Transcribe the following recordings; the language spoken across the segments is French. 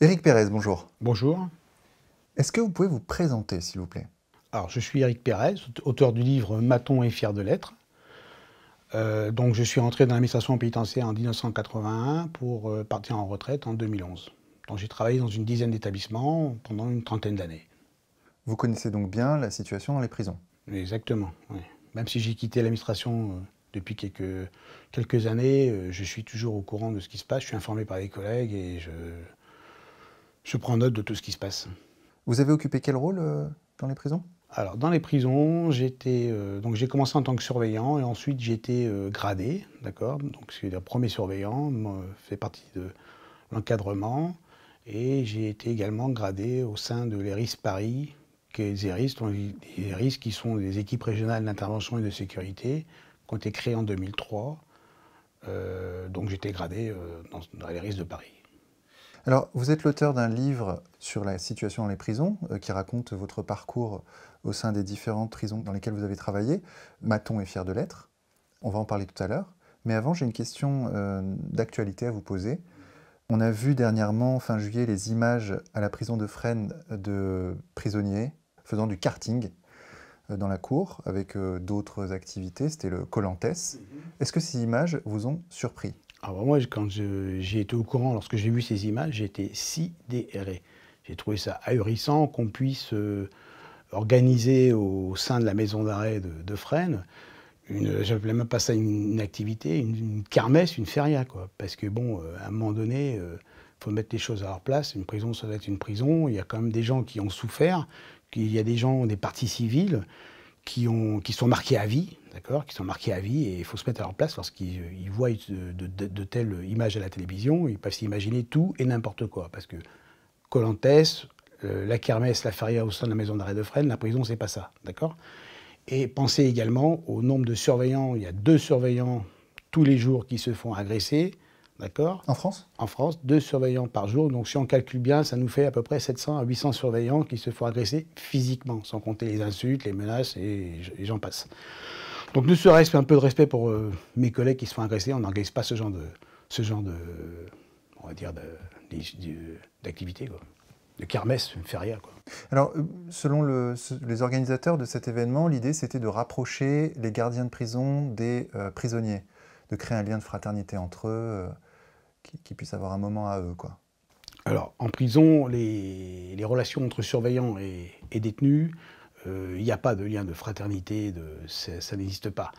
Éric Pérez, bonjour. Bonjour. Est-ce que vous pouvez vous présenter, s'il vous plaît? Alors, je suis Éric Pérez, auteur du livre Maton est fier de l'être. Donc, je suis entré dans l'administration pénitentiaire en 1981 pour partir en retraite en 2011. Donc, j'ai travaillé dans une dizaine d'établissements pendant une trentaine d'années. Vous connaissez donc bien la situation dans les prisons. Exactement, oui. Même si j'ai quitté l'administration depuis quelques années, je suis toujours au courant de ce qui se passe. Je suis informé par les collègues et je prends note de tout ce qui se passe. Vous avez occupé quel rôle dans les prisons? Alors, dans les prisons, donc j'ai commencé en tant que surveillant et ensuite j'ai été gradé, d'accord? Donc, je suis le premier surveillant, fait partie de l'encadrement et j'ai été également gradé au sein de l'ERIS Paris, les ERIS qui sont des équipes régionales d'intervention et de sécurité, qui ont été créées en 2003. Donc, j'étais gradé dans l'ERIS de Paris. Alors, vous êtes l'auteur d'un livre sur la situation dans les prisons qui raconte votre parcours au sein des différentes prisons dans lesquelles vous avez travaillé. Maton est fier de l'être. On va en parler tout à l'heure. Mais avant, j'ai une question d'actualité à vous poser. On a vu dernièrement, fin juillet, les images à la prison de Fresnes de prisonniers faisant du karting dans la cour avec d'autres activités. C'était le Colantes. Est-ce que ces images vous ont surpris? Alors moi, quand j'ai été au courant, lorsque j'ai vu ces images, j'ai été sidéré. J'ai trouvé ça ahurissant qu'on puisse organiser au sein de la maison d'arrêt de Fresnes, j'appelais même pas ça une activité, une kermesse, une feria, quoi. Parce que bon, à un moment donné, faut mettre les choses à leur place. Une prison, ça doit être une prison. Il y a quand même des gens qui ont souffert. Il y a des gens, des parties civiles, qui sont marqués à vie, d'accord, qui sont marqués à vie, et il faut se mettre à leur place lorsqu'ils voient de telles images à la télévision. Ils peuvent s'imaginer tout et n'importe quoi, parce que Colantes, la kermesse, la feria au sein de la maison d'arrêt de Fresnes, la prison, c'est pas ça, d'accord. Et pensez également au nombre de surveillants. Il y a 2 surveillants tous les jours qui se font agresser, d'accord. En France? En France, 2 surveillants par jour. Donc si on calcule bien, ça nous fait à peu près 700 à 800 surveillants qui se font agresser physiquement, sans compter les insultes, les menaces et j'en passe. Donc ne serait-ce qu'un peu de respect pour mes collègues qui se font agresser, on n'organise pas ce genre de on va dire, d'activité, quoi. De kermesse, une feria, quoi. Alors, selon les organisateurs de cet événement, l'idée c'était de rapprocher les gardiens de prison des prisonniers, de créer un lien de fraternité entre eux, qu'ils puissent avoir un moment à eux, quoi. Alors, en prison, les relations entre surveillants et détenus, il n'y a pas de lien de fraternité, ça n'existe pas.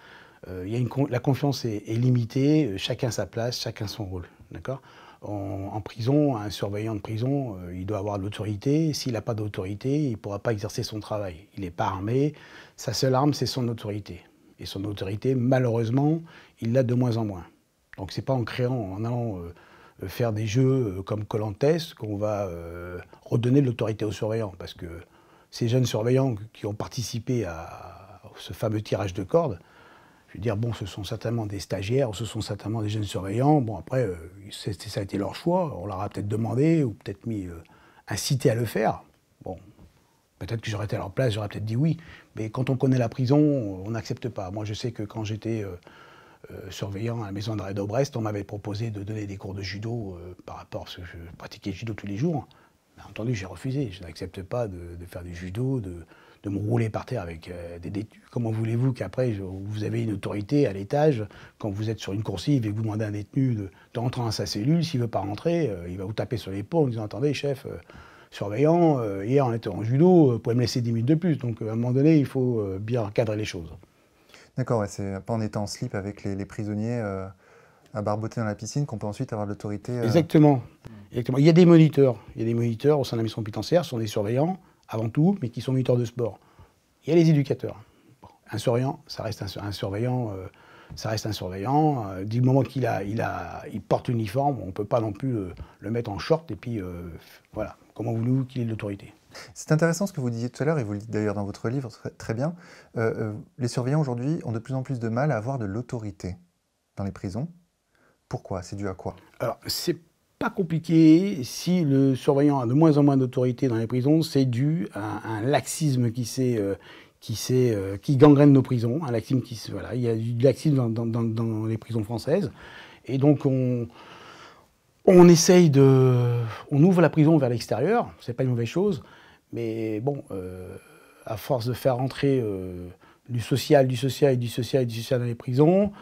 La confiance est limitée, chacun sa place, chacun son rôle, d'accord. En prison, un surveillant de prison, il doit avoir de l'autorité. S'il n'a pas d'autorité, il ne pourra pas exercer son travail. Il n'est pas armé. Sa seule arme, c'est son autorité. Et son autorité, malheureusement, il l'a de moins en moins. Donc c'est pas en allant faire des jeux comme Colantes qu'on va redonner de l'autorité aux surveillants. Parce que ces jeunes surveillants qui ont participé à ce fameux tirage de cordes, je veux dire, bon, ce sont certainement des stagiaires, ce sont certainement des jeunes surveillants. Bon, après, ça a été leur choix. On leur a peut-être demandé ou peut-être incité à le faire. Bon, peut-être que j'aurais été à leur place, j'aurais peut-être dit oui. Mais quand on connaît la prison, on n'accepte pas. Moi, je sais que quand j'étais surveillant à la maison d'arrêt d'Aubrest, on m'avait proposé de donner des cours de judo par rapport à ce que je pratiquais le judo tous les jours. Bien entendu, j'ai refusé. Je n'accepte pas de faire du judo, de me rouler par terre avec des détenus. Comment voulez-vous qu'après, vous avez une autorité à l'étage, quand vous êtes sur une coursive et que vous demandez à un détenu de rentrer dans sa cellule, s'il ne veut pas rentrer, il va vous taper sur l'épaule en disant « Attendez, chef, surveillant, hier on était en judo, vous pouvez me laisser 10 minutes de plus. » Donc à un moment donné, il faut bien encadrer les choses. D'accord, ouais, c'est pas en étant en slip avec les prisonniers à barboter dans la piscine qu'on peut ensuite avoir l'autorité. Exactement. Exactement. Il y a des moniteurs. Il y a des moniteurs au sein de la mission pénitentiaire, ce sont des surveillants, avant tout, mais qui sont moniteurs de sport. Il y a les éducateurs. Bon, un surveillant, ça reste un surveillant. Ça reste un surveillant. Du moment qu'il porte l'uniforme, on ne peut pas non plus le mettre en short. Et puis, voilà. Comment voulez-vous qu'il ait de l'autorité? C'est intéressant ce que vous disiez tout à l'heure, et vous le dites d'ailleurs dans votre livre très bien. Les surveillants aujourd'hui ont de plus en plus de mal à avoir de l'autorité dans les prisons. Pourquoi? C'est dû à quoi? Alors, c'est pas compliqué. Si le surveillant a de moins en moins d'autorité dans les prisons, c'est dû à un laxisme qui gangrène nos prisons. Un laxisme voilà, il y a du laxisme dans les prisons françaises. Et donc, On on ouvre la prison vers l'extérieur, c'est pas une mauvaise chose, mais bon, à force de faire rentrer du social dans les prisons,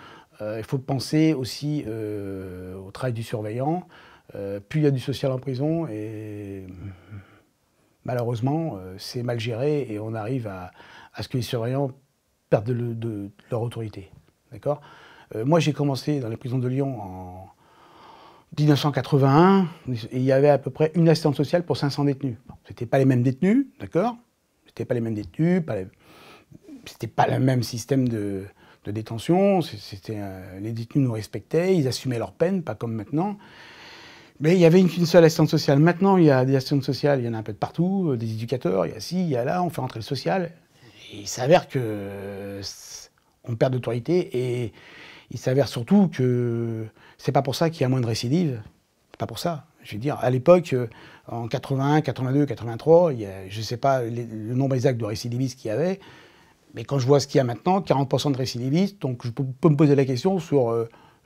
il faut penser aussi au travail du surveillant. Plus il y a du social en prison, et malheureusement, c'est mal géré et on arrive à ce que les surveillants perdent de leur autorité. D'accord ? Moi, j'ai commencé dans les prisons de Lyon en 1981, et il y avait à peu près une assistante sociale pour 500 détenus. Bon, c'était pas les mêmes détenus, d'accord ? C'était pas les mêmes détenus, c'était pas le même système de détention. Les détenus nous respectaient, ils assumaient leur peine, pas comme maintenant. Mais il y avait une seule assistante sociale. Maintenant, il y a des assistantes sociales, il y en a un peu de partout, des éducateurs, il y a ci, il y a là, on fait rentrer le social. Et il s'avère qu'on perd d'autorité, et il s'avère surtout que c'est pas pour ça qu'il y a moins de récidives. C'est pas pour ça. Je veux dire, à l'époque, en 81, 82, 83, je ne sais pas le nombre exact de récidivistes qu'il y avait, mais quand je vois ce qu'il y a maintenant, 40% de récidivistes, donc je peux me poser la question sur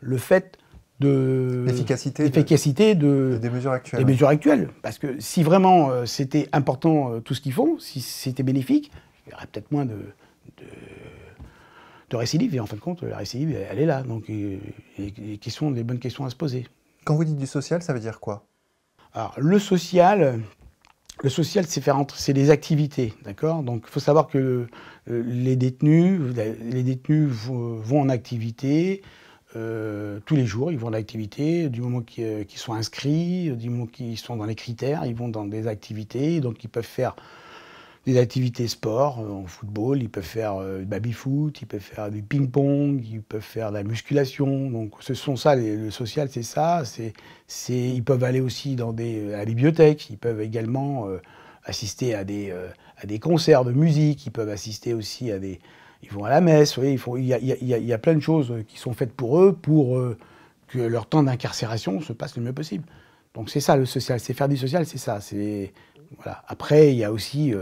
le fait de l'efficacité des mesures actuelles. Des mesures actuelles. Parce que si vraiment c'était important tout ce qu'ils font, si c'était bénéfique, il y aurait peut-être moins de récidive, et en fin de compte, la récidive, elle est là. Donc, il y a des bonnes questions à se poser. Quand vous dites du social, ça veut dire quoi? Alors, le social, c'est des activités, d'accord? Donc, il faut savoir que les détenus vont en activité tous les jours. Ils vont en activité du moment qu'ils sont inscrits, du moment qu'ils sont dans les critères, ils vont dans des activités. Donc, ils peuvent faire des activités sport, en football, ils peuvent faire du baby-foot, ils peuvent faire du ping-pong, ils peuvent faire de la musculation. Donc ce sont ça, le social, c'est ça. Ils peuvent aller aussi à la bibliothèque, ils peuvent également assister à des concerts de musique, ils peuvent assister aussi ils vont à la messe, oui, il y a plein de choses qui sont faites pour eux, pour que leur temps d'incarcération se passe le mieux possible. Donc c'est ça le social, c'est faire du social, c'est ça. Voilà. Après, il y a aussi,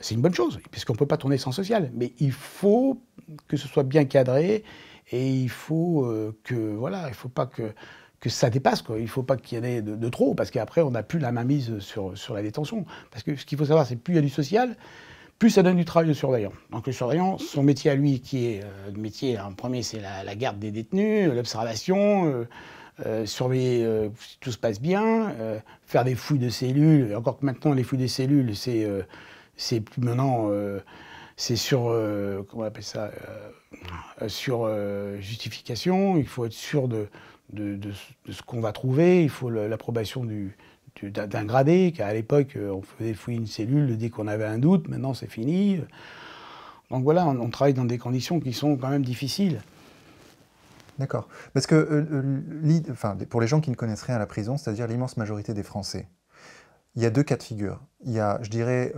c'est une bonne chose, puisqu'on ne peut pas tourner sans social, mais il faut que ce soit bien cadré, et il faut il faut pas que ça dépasse, quoi. Il ne faut pas qu'il y en ait de trop, parce qu'après, on n'a plus la mainmise sur la détention. Parce que ce qu'il faut savoir, c'est que plus il y a du social, plus ça donne du travail au surveillant. Donc le surveillant, son métier à lui, qui est le métier, en premier, c'est la garde des détenus, l'observation, surveiller si tout se passe bien, faire des fouilles de cellules. Et encore que maintenant, les fouilles des cellules, c'est plus maintenant, c'est sur, comment on appelle ça, sur justification. Il faut être sûr de ce qu'on va trouver. Il faut l'approbation d'un gradé, car à l'époque, on faisait fouiller une cellule dès qu'on avait un doute. Maintenant, c'est fini. Donc voilà, on travaille dans des conditions qui sont quand même difficiles. D'accord. Parce que pour les gens qui ne connaissent rien à la prison, c'est-à-dire l'immense majorité des Français, il y a deux cas de figure. Il y a, je dirais,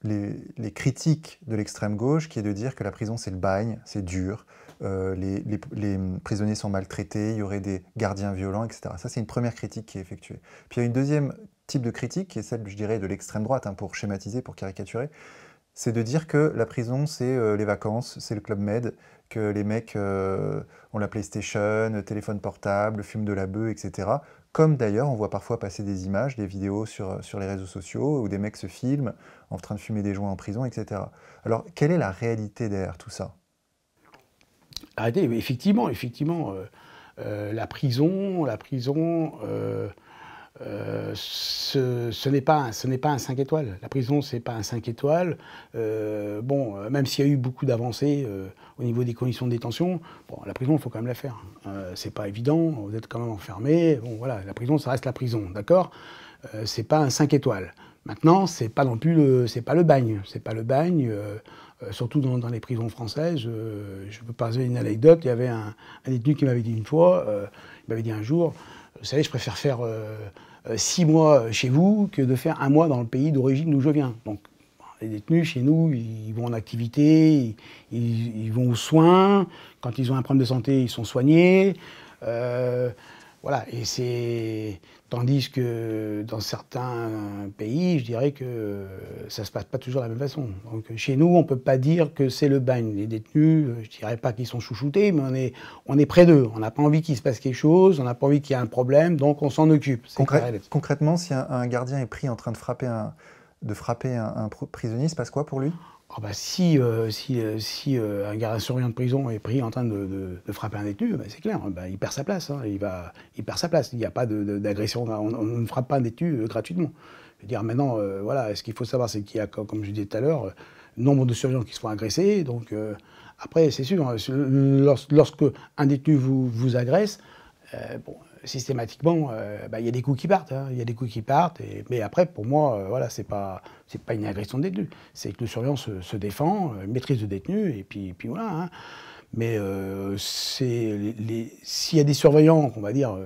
les critiques de l'extrême gauche, qui est de dire que la prison c'est le bagne, c'est dur, les prisonniers sont maltraités, il y aurait des gardiens violents, etc. Ça, c'est une première critique qui est effectuée. Puis il y a une deuxième type de critique, qui est celle, je dirais, de l'extrême droite, pour schématiser, pour caricaturer, c'est de dire que la prison, c'est les vacances, c'est le Club Med, que les mecs ont la PlayStation, téléphone portable, fument de la beuh, etc. Comme d'ailleurs, on voit parfois passer des images, des vidéos sur les réseaux sociaux, où des mecs se filment en train de fumer des joints en prison, etc. Alors, quelle est la réalité derrière tout ça? Arrêtez, effectivement, la prison, ce n'est pas un 5 étoiles. La prison, c'est pas un 5 étoiles. Même s'il y a eu beaucoup d'avancées au niveau des conditions de détention, la prison, il faut quand même la faire. C'est pas évident, vous êtes quand même enfermé. Bon, voilà, la prison, ça reste la prison, d'accord? C'est pas un 5 étoiles. Maintenant, c'est pas non plus c'est pas le bagne. C'est pas le bagne, surtout dans les prisons françaises. Je peux parler d'une anecdote. Il y avait un détenu qui m'avait dit une fois, il m'avait dit un jour, vous savez, je préfère faire 6 mois chez vous que de faire 1 mois dans le pays d'origine d'où je viens. Donc, les détenus, chez nous, ils vont en activité, ils vont aux soins. Quand ils ont un problème de santé, ils sont soignés. Voilà, et Tandis que dans certains pays, je dirais que ça ne se passe pas toujours de la même façon. Donc chez nous, on ne peut pas dire que c'est le bagne. Les détenus, je ne dirais pas qu'ils sont chouchoutés, mais on est près d'eux. On n'a pas envie qu'il se passe quelque chose, on n'a pas envie qu'il y ait un problème, donc on s'en occupe. Concrètement, si un gardien est pris en train de frapper un prisonnier, il se passe quoi pour lui? Oh bah si un gardien surveillant de prison est pris en train de frapper un détenu, bah c'est clair, bah il perd sa place. Hein, il perd sa place. Il n'y a pas d'agression. On ne frappe pas un détenu gratuitement. Je veux dire, maintenant, voilà, ce qu'il faut savoir, c'est qu'il y a, comme je disais tout à l'heure, nombre de surveillants qui se font agresser. Donc après, c'est sûr, lorsque un détenu vous agresse, bon, systématiquement, il y a des coups qui partent. Hein, il y a des coups qui partent. Mais après, pour moi, voilà, c'est pas une agression de détenu. C'est que le surveillant se défend, maîtrise le détenu, et puis voilà. Hein. Mais s'il y a des surveillants, on va dire,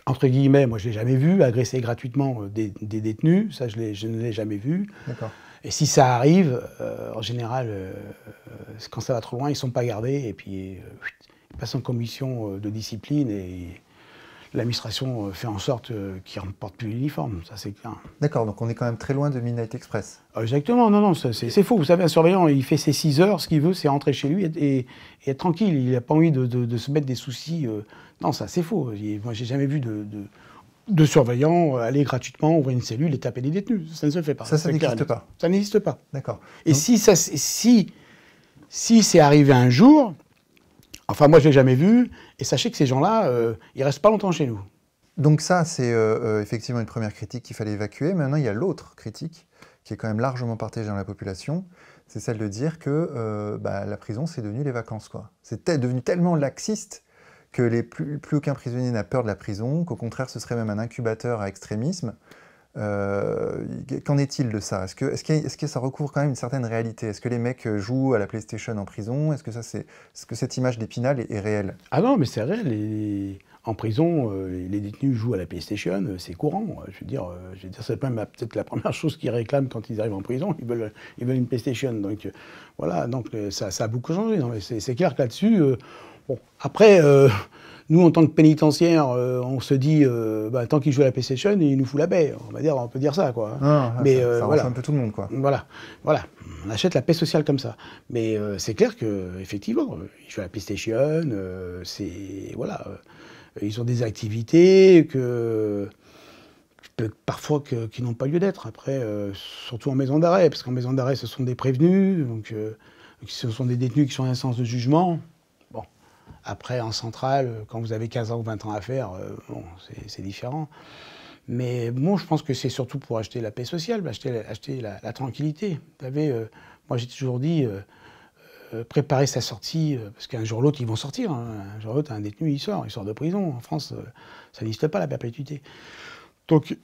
entre guillemets, moi je ne l'ai jamais vu, agresser gratuitement des détenus, ça je ne l'ai jamais vu. D'accord. Et si ça arrive, en général, quand ça va trop loin, ils ne sont pas gardés, et puis ils passent en commission de discipline, et l'administration fait en sorte qu'ils ne portent plus l'uniforme, ça c'est clair. D'accord, donc on est quand même très loin de Midnight Express. Exactement, non, c'est faux. Vous savez, un surveillant, il fait ses 6 heures, ce qu'il veut, c'est rentrer chez lui et être tranquille. Il n'a pas envie de se mettre des soucis. Non, ça c'est faux. Moi, j'ai jamais vu de surveillant aller gratuitement ouvrir une cellule et taper des détenus. Ça ne se fait pas. Ça n'existe pas. Ça n'existe pas. D'accord. Et si c'est arrivé un jour, enfin, moi, je ne l'ai jamais vu, et sachez que ces gens-là, ils ne restent pas longtemps chez nous. Donc ça, c'est effectivement une première critique qu'il fallait évacuer. Maintenant, il y a l'autre critique, qui est quand même largement partagée dans la population, c'est celle de dire que la prison, c'est devenu les vacances, quoi. C'est devenu tellement laxiste que plus aucun prisonnier n'a peur de la prison, qu'au contraire, ce serait même un incubateur à extrémisme. Qu'en est-il de ça? Est-ce que ça recouvre quand même une certaine réalité? Est-ce que les mecs jouent à la PlayStation en prison? Est-ce que cette image d'Épinal est réelle? Ah non, mais c'est réel. En prison, les détenus jouent à la PlayStation, c'est courant. Je veux dire c'est même peut-être la première chose qu'ils réclament quand ils arrivent en prison. Ils veulent une PlayStation. Donc voilà, donc ça a beaucoup changé. C'est clair que là-dessus, bon, après. Nous, en tant que pénitentiaires, on se dit, tant qu'il joue à la PlayStation, il nous fout la paix. On peut dire ça, quoi. Mais ça arrange un peu tout le monde, quoi. Voilà, on achète la paix sociale comme ça. Mais c'est clair qu'effectivement, ils jouent à la PlayStation, ils ont des activités parfois qui n'ont pas lieu d'être. Après, surtout en maison d'arrêt, parce qu'en maison d'arrêt, ce sont des prévenus, donc ce sont des détenus qui sont en instance de jugement. Après, en centrale, quand vous avez 15 ans ou 20 ans à faire, c'est différent. Mais bon, je pense que c'est surtout pour acheter la paix sociale, acheter la tranquillité. Vous savez, moi j'ai toujours dit, préparer sa sortie, parce qu'un jour ou l'autre, ils vont sortir. Hein. Un jour ou l'autre, un détenu, il sort de prison. En France, ça n'existe pas, la perpétuité. Donc,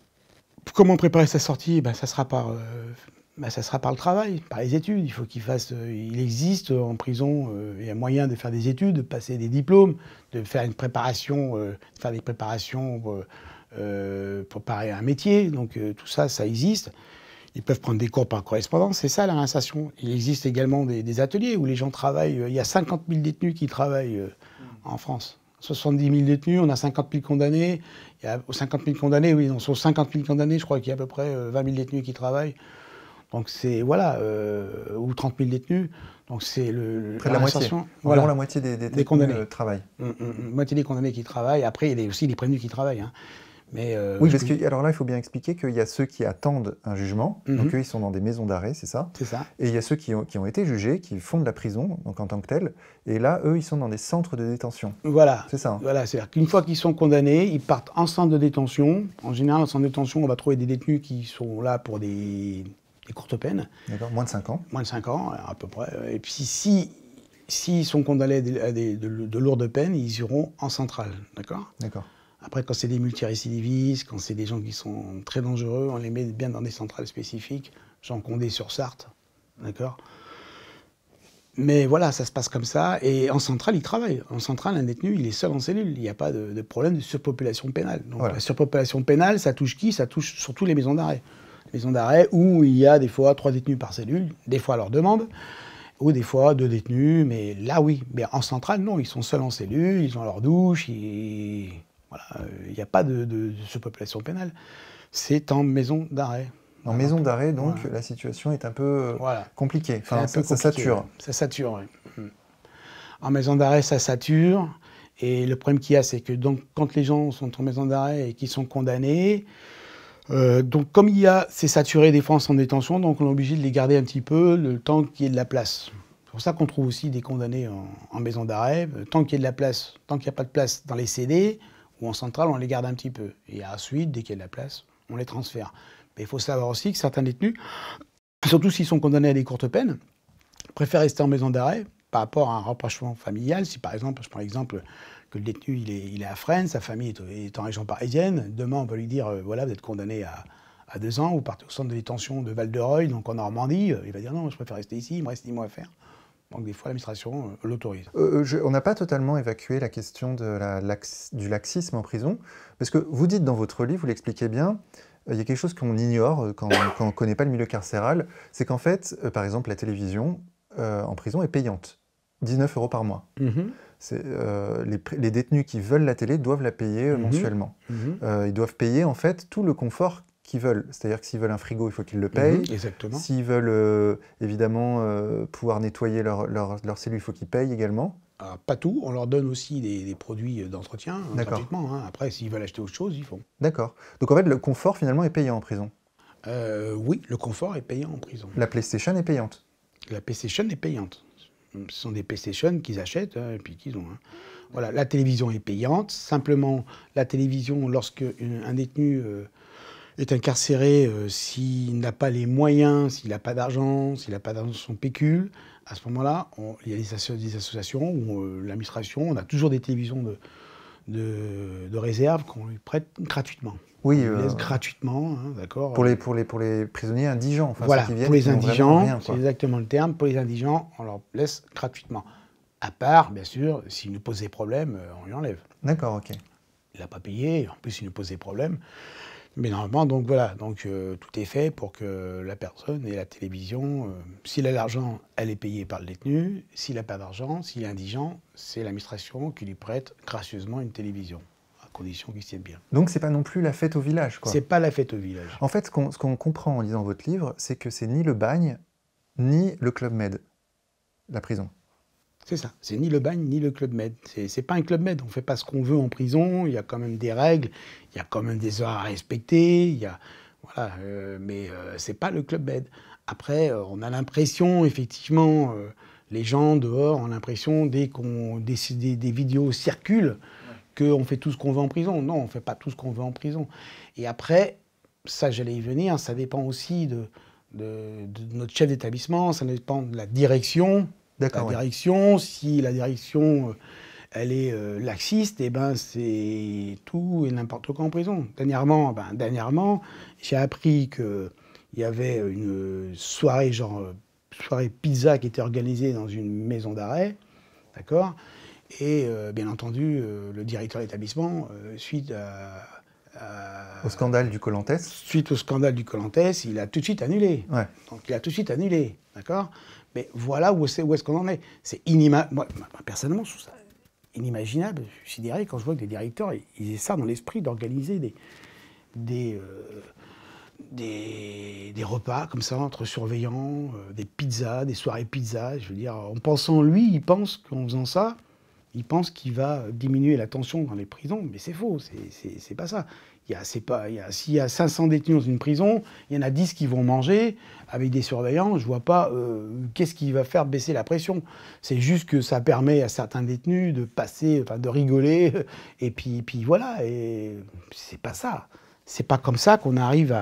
comment préparer sa sortie? Ça sera par le travail, par les études. Il faut qu'il fasse. Il existe en prison, il y a moyen de faire des études, de passer des diplômes, de faire des préparations pour préparer un métier. Donc tout ça, ça existe. Ils peuvent prendre des cours par correspondance, c'est ça la réinsertion. Il existe également des ateliers où les gens travaillent. Il y a 50 000 détenus qui travaillent en France. 70 000 détenus, on a 50 000 condamnés. Il y a 50 000 condamnés, oui, sur 50 000 condamnés, je crois qu'il y a à peu près 20 000 détenus qui travaillent. Donc c'est, ou 30 000 détenus. Donc c'est près de la moitié. Environ la moitié des condamnés travaillent. Moitié des condamnés qui travaillent. Après, il y a aussi les prévenus qui travaillent. Hein. Mais, oui, parce que alors là, il faut bien expliquer qu'il y a ceux qui attendent un jugement. Donc eux, ils sont dans des maisons d'arrêt, c'est ça? C'est ça. Et il y a ceux qui ont été jugés, qui font de la prison, donc en tant que tels. Et là, eux, ils sont dans des centres de détention. Voilà. C'est ça. Hein. Voilà, c'est-à-dire qu'une fois qu'ils sont condamnés, ils partent en centre de détention. En général, en centre de détention, on va trouver des détenus qui sont là pour des courtes peines. D'accord, moins de 5 ans. Moins de 5 ans, à peu près. Et puis s'ils sont condamnés à de lourdes peines, ils iront en centrale. D'accord. D'accord. Après, quand c'est des multirécidivistes, quand c'est des gens qui sont très dangereux, on les met bien dans des centrales spécifiques. Jean Condé sur Sarthe. D'accord. Mais voilà, ça se passe comme ça. Et en centrale, ils travaillent. En centrale, un détenu, il est seul en cellule. Il n'y a pas de problème de surpopulation pénale. Donc la surpopulation pénale, ça touche qui? Ça touche surtout les maisons d'arrêt. Maisons d'arrêt où il y a des fois 3 détenus par cellule, des fois à leur demande, ou des fois 2 détenus, mais là oui. Mais en centrale, non, ils sont seuls en cellule, ils ont leur douche, Voilà, il n'y a pas de surpopulation pénale. C'est en maison d'arrêt. En maison d'arrêt, donc, Voilà. la situation est un peu Voilà. compliquée. C'est Enfin, un peu ça compliqué, sature. ouais. Ça sature, oui. En maison d'arrêt, ça sature. Et le problème qu'il y a, c'est que donc, quand les gens sont en maison d'arrêt et qu'ils sont condamnés, donc comme c'est saturé des fois en détention, donc on est obligé de les garder un petit peu le temps qu'il y ait de la place. C'est pour ça qu'on trouve aussi des condamnés en maison d'arrêt. Tant qu'il y a de la place, tant qu'il n'y a pas de place dans les CD ou en centrale, on les garde un petit peu. Et ensuite, dès qu'il y a de la place, on les transfère. Mais il faut savoir aussi que certains détenus, surtout s'ils sont condamnés à des courtes peines, préfèrent rester en maison d'arrêt par rapport à un rapprochement familial. Si par exemple, je prends l'exemple que le détenu il est à Fresnes, sa famille est en région parisienne, demain on va lui dire voilà, vous êtes condamné à 2 ans, vous partez au centre de détention de Val-de-Reuil, donc en Normandie, il va dire non, je préfère rester ici, il me reste 10 mois à faire. Donc des fois l'administration l'autorise. On n'a pas totalement évacué la question du laxisme en prison, parce que vous dites dans votre livre, vous l'expliquez bien, il y a quelque chose qu'on ignore quand on ne connaît pas le milieu carcéral, c'est qu'en fait, par exemple, la télévision en prison est payante, 19 € par mois. Les détenus qui veulent la télé doivent la payer mensuellement. Ils doivent payer en fait tout le confort qu'ils veulent. C'est-à-dire que s'ils veulent un frigo, il faut qu'ils le payent. Exactement. S'ils veulent évidemment pouvoir nettoyer leur cellule, il faut qu'ils payent également. Alors, pas tout, on leur donne aussi des produits d'entretien gratuitement. Après, s'ils veulent acheter autre chose, ils font. D'accord. Donc en fait, le confort finalement est payant en prison. Oui, le confort est payant en prison. La PlayStation est payante. La PlayStation est payante. Ce sont des PlayStation qu'ils achètent et puis qu'ils ont. Voilà, la télévision est payante. Simplement, la télévision, lorsque un détenu est incarcéré, s'il n'a pas les moyens, s'il n'a pas d'argent, s'il n'a pas d'argent sur son pécule, à ce moment-là, il y a des associations où l'administration, on a toujours des télévisions de réserve qu'on lui prête gratuitement. Oui, on lui laisse gratuitement, d'accord. Pour les prisonniers indigents. Enfin, voilà, ceux qui viennent, pour les indigents, c'est exactement le terme. Pour les indigents, on leur laisse gratuitement. À part, bien sûr, s'il nous pose des problèmes, on lui enlève. D'accord, ok. Il n'a pas payé, en plus il nous pose des problèmes. Mais normalement, donc voilà, tout est fait pour que la personne ait la télévision. S'il a l'argent, elle est payée par le détenu. S'il n'a pas d'argent, s'il est indigent, c'est l'administration qui lui prête gracieusement une télévision, à condition qu'il se tienne bien. Donc c'est pas non plus la fête au village, quoi. C'est pas la fête au village. En fait, ce qu'on comprend en lisant votre livre, c'est que c'est ni le bagne, ni le Club Med, la prison. C'est ça, c'est ni le bagne ni le Club Med. C'est pas un Club Med, on fait pas ce qu'on veut en prison, il y a quand même des règles, il y a quand même des heures à respecter, mais c'est pas le Club Med. Après, on a l'impression, effectivement, les gens dehors ont l'impression, dès qu'on des vidéos circulent, qu'on fait tout ce qu'on veut en prison. Non, on fait pas tout ce qu'on veut en prison. Et après, ça j'allais y venir, ça dépend aussi de notre chef d'établissement, ça dépend de la direction. La direction, si la direction elle est laxiste, et ben c'est tout et n'importe quoi en prison. Dernièrement, j'ai appris qu'il y avait une soirée soirée pizza qui était organisée dans une maison d'arrêt, d'accord. Et bien entendu, le directeur de l'établissement, suite au scandale du Colantes. Suite au scandale du Colantes, il a tout de suite annulé. Ouais. Donc il a tout de suite annulé, d'accord. Mais voilà où est-ce qu'on en est. C'est moi, personnellement, je trouve ça inimaginable, sidéré, quand je vois que des directeurs, ils aient ça dans l'esprit d'organiser des repas comme ça entre surveillants, des pizzas, des soirées pizzas. Je veux dire, en pensant lui, il pense qu'en faisant ça, il pense qu'il va diminuer la tension dans les prisons, mais c'est faux, c'est pas ça. S'il y a 500 détenus dans une prison, il y en a 10 qui vont manger avec des surveillants, je vois pas qu'est-ce qui va faire baisser la pression. C'est juste que ça permet à certains détenus de de rigoler, et puis voilà, et c'est pas ça. C'est pas comme ça qu'on arrive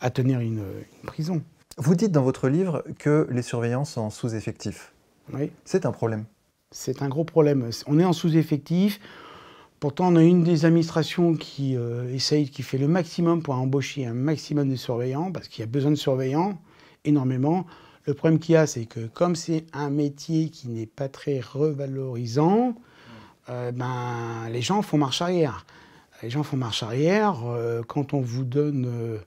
à tenir une prison. Vous dites dans votre livre que les surveillants sont en sous-effectif. Oui. C'est un problème. C'est un gros problème. On est en sous-effectif. Pourtant, on a une des administrations qui qui fait le maximum pour embaucher un maximum de surveillants, parce qu'il y a besoin de surveillants, énormément. Le problème qu'il y a, c'est que comme c'est un métier qui n'est pas très revalorisant, les gens font marche arrière. Les gens font marche arrière. Quand on vous donne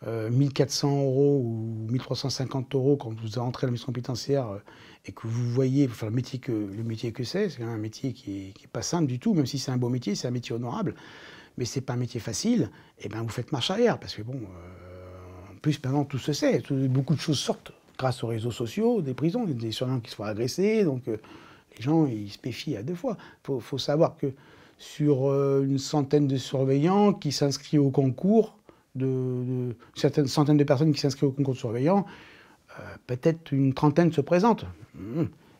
1 400 € ou 1 350 € quand vous entrez à l'administration pénitentiaire et que vous voyez le métier que c'est un métier qui est pas simple du tout, même si c'est un beau métier, c'est un métier honorable. mais c'est pas un métier facile, et ben vous faites marche arrière, parce que bon, en plus maintenant tout se sait, beaucoup de choses sortent grâce aux réseaux sociaux, des prisons, des surveillants qui se font agresser, donc les gens ils se méfient à deux fois. Faut savoir que sur une centaine de surveillants qui s'inscrivent au concours, certaines centaines de personnes qui s'inscrivent au concours de surveillants, peut-être une trentaine se présentent.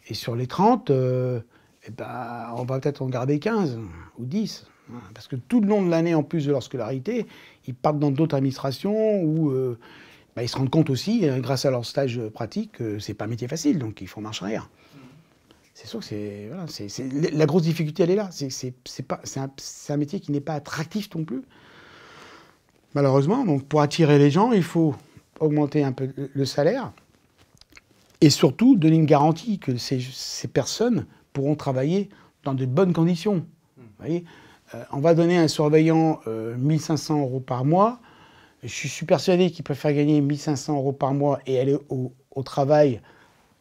Et sur les 30, eh ben, on va peut-être en garder 15 ou 10. Parce que tout le long de l'année, en plus de leur scolarité, ils partent dans d'autres administrations où ils se rendent compte aussi, grâce à leur stage pratique, que c'est pas un métier facile, donc ils font marche arrière. C'est sûr que voilà, la grosse difficulté, elle est là. C'est un métier qui n'est pas attractif non plus, malheureusement. Donc pour attirer les gens, il faut augmenter un peu le salaire et surtout donner une garantie que ces personnes pourront travailler dans de bonnes conditions. Vous voyez, on va donner à un surveillant 1 500 € par mois. Je suis persuadé qu'il préfère gagner 1 500 € par mois et aller au travail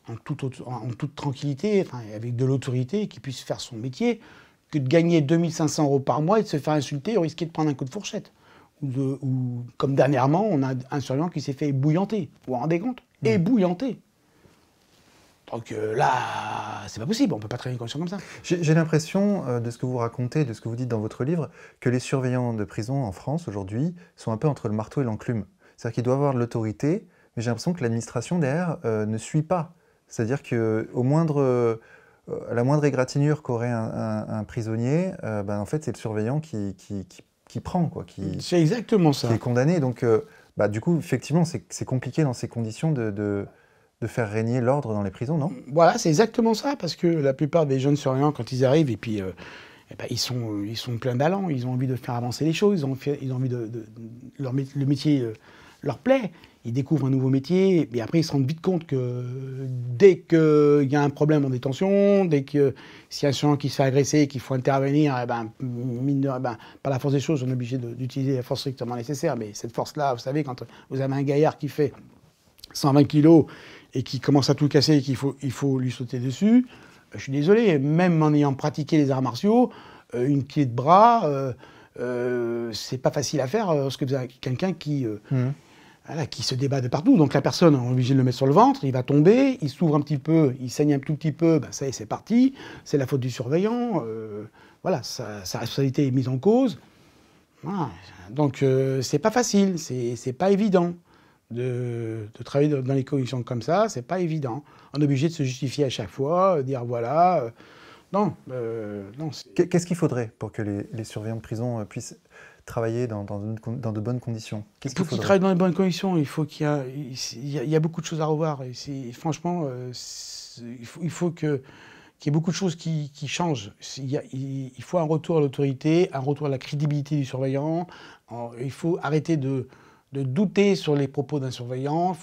en toute tranquillité, enfin, avec de l'autorité, qu'il puisse faire son métier, que de gagner 2 500 € par mois et de se faire insulter ou risquer de prendre un coup de fourchette. Ou comme dernièrement, on a un surveillant qui s'est fait ébouillanter. Vous vous rendez compte ? Ébouillanter. Donc là, c'est pas possible, on peut pas travailler une condition comme ça. J'ai l'impression, de ce que vous racontez, de ce que vous dites dans votre livre, que les surveillants de prison en France, aujourd'hui, sont un peu entre le marteau et l'enclume. C'est-à-dire qu'ils doivent avoir de l'autorité, mais j'ai l'impression que l'administration, derrière, ne suit pas. C'est-à-dire qu'à la moindre égratignure qu'aurait un prisonnier, en fait, c'est le surveillant qui prend, quoi, c'est exactement ça. Qui est condamné. Donc, du coup, effectivement, c'est compliqué dans ces conditions de faire régner l'ordre dans les prisons, non? Voilà, c'est exactement ça, parce que la plupart des jeunes surveillants, quand ils arrivent, et puis ils sont pleins d'allant, ils ont envie de faire avancer les choses, ils ont envie le métier leur plaît. Ils découvrent un nouveau métier, et après ils se rendent vite compte que dès qu'il y a un problème en détention, dès que s'il y a un surveillant qui se fait agresser, qu'il faut intervenir, par la force des choses, on est obligé d'utiliser la force strictement nécessaire. Mais cette force-là, vous savez, quand vous avez un gaillard qui fait 120 kilos et qui commence à tout casser et qu'il faut lui sauter dessus, je suis désolé, même en ayant pratiqué les arts martiaux, une clé de bras, c'est pas facile à faire lorsque vous avez quelqu'un qui se débat de partout. Donc la personne, on est obligé de le mettre sur le ventre, il va tomber, il s'ouvre un petit peu, il saigne un tout petit peu, ça y est, c'est parti, c'est la faute du surveillant, voilà, sa responsabilité est mise en cause. Voilà. Donc c'est pas facile, c'est pas évident de travailler dans les conditions comme ça, c'est pas évident. On est obligé de se justifier à chaque fois, dire voilà... non. Qu'est-ce qu'il faudrait pour que les surveillants de prison puissent travailler dans de bonnes conditions? Il faut qu'ils travaillent dans de bonnes conditions. Il faut qu'il y a beaucoup de choses à revoir. Et franchement, il faut qu'il y ait beaucoup de choses qui changent. Il faut un retour à l'autorité, un retour à la crédibilité du surveillant. Il faut arrêter de douter sur les propos d'un surveillant.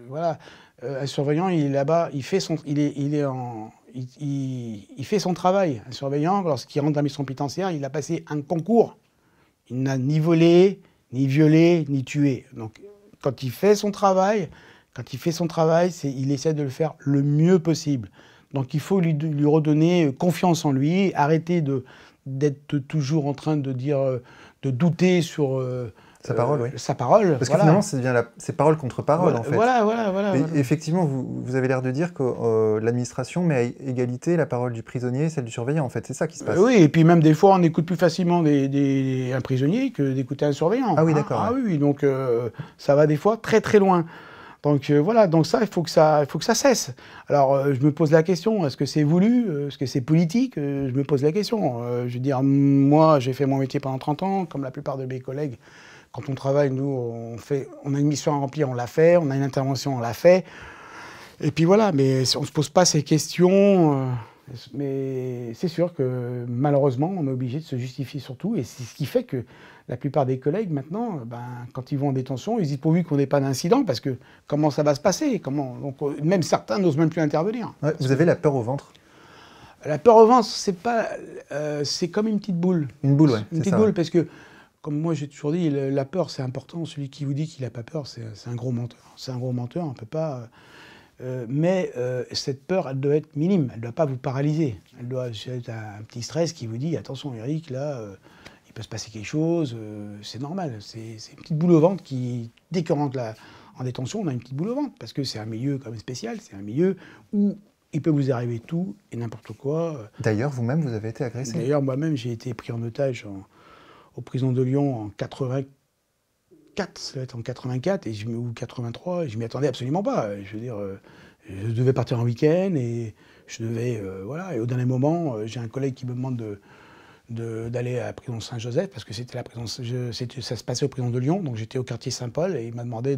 Voilà, un surveillant, il est là-bas, il fait son travail. Un surveillant, lorsqu'il rentre dans la mission pénitentiaire, il a passé un concours. Il n'a ni volé, ni violé, ni tué. Donc, quand il fait son travail, il essaie de le faire le mieux possible. Donc, il faut lui redonner confiance en lui, arrêter d'être toujours en train de douter sur sa parole, oui. Sa parole. Parce que finalement, c'est parole contre parole, en fait. Voilà. Et effectivement, vous avez l'air de dire que l'administration met à égalité la parole du prisonnier et celle du surveillant, en fait. C'est ça qui se passe. Oui, et puis même des fois, on écoute plus facilement un prisonnier que d'écouter un surveillant. Ah oui, d'accord. Ah oui, donc ça va des fois très très loin. Donc voilà, donc ça, il faut que ça cesse. Alors, je me pose la question, est-ce que c'est voulu? Est-ce que c'est politique? Je me pose la question. Je veux dire, moi, j'ai fait mon métier pendant 30 ans, comme la plupart de mes collègues. Quand on travaille, nous, on a une mission à remplir, on l'a fait, on a une intervention, on l'a fait. Et puis voilà, mais on ne se pose pas ces questions. Mais c'est sûr que malheureusement, on est obligé de se justifier surtout. Et c'est ce qui fait que la plupart des collègues, maintenant, quand ils vont en détention, ils disent pourvu qu'on n'ait pas d'incident, parce que comment ça va se passer? Donc, même certains n'osent même plus intervenir. Ouais, vous avez la peur au ventre? La peur au ventre, c'est comme une petite boule. Une boule, oui. Une petite boule, parce que comme moi j'ai toujours dit, la peur c'est important. Celui qui vous dit qu'il n'a pas peur, c'est un gros menteur. C'est un gros menteur, on ne peut pas... mais cette peur, elle doit être minime, elle ne doit pas vous paralyser. Elle doit être un petit stress qui vous dit, attention Eric, là, il peut se passer quelque chose, c'est normal. C'est une petite boule au ventre qui, dès qu'on rentre en détention, on a une petite boule au ventre, parce que c'est un milieu quand même spécial, c'est un milieu où il peut vous arriver tout et n'importe quoi. D'ailleurs, vous-même, vous avez été agressé. D'ailleurs, moi-même, j'ai été pris en otage aux prisons de Lyon en 84, ça va être en 84 ou 83, et je m'y attendais absolument pas. Je veux dire, je devais partir en week-end et je devais, voilà. Et au dernier moment, j'ai un collègue qui me demande d'aller à la prison Saint-Joseph, parce que c'était ça se passait aux prisons de Lyon, donc j'étais au quartier Saint-Paul, et il m'a demandé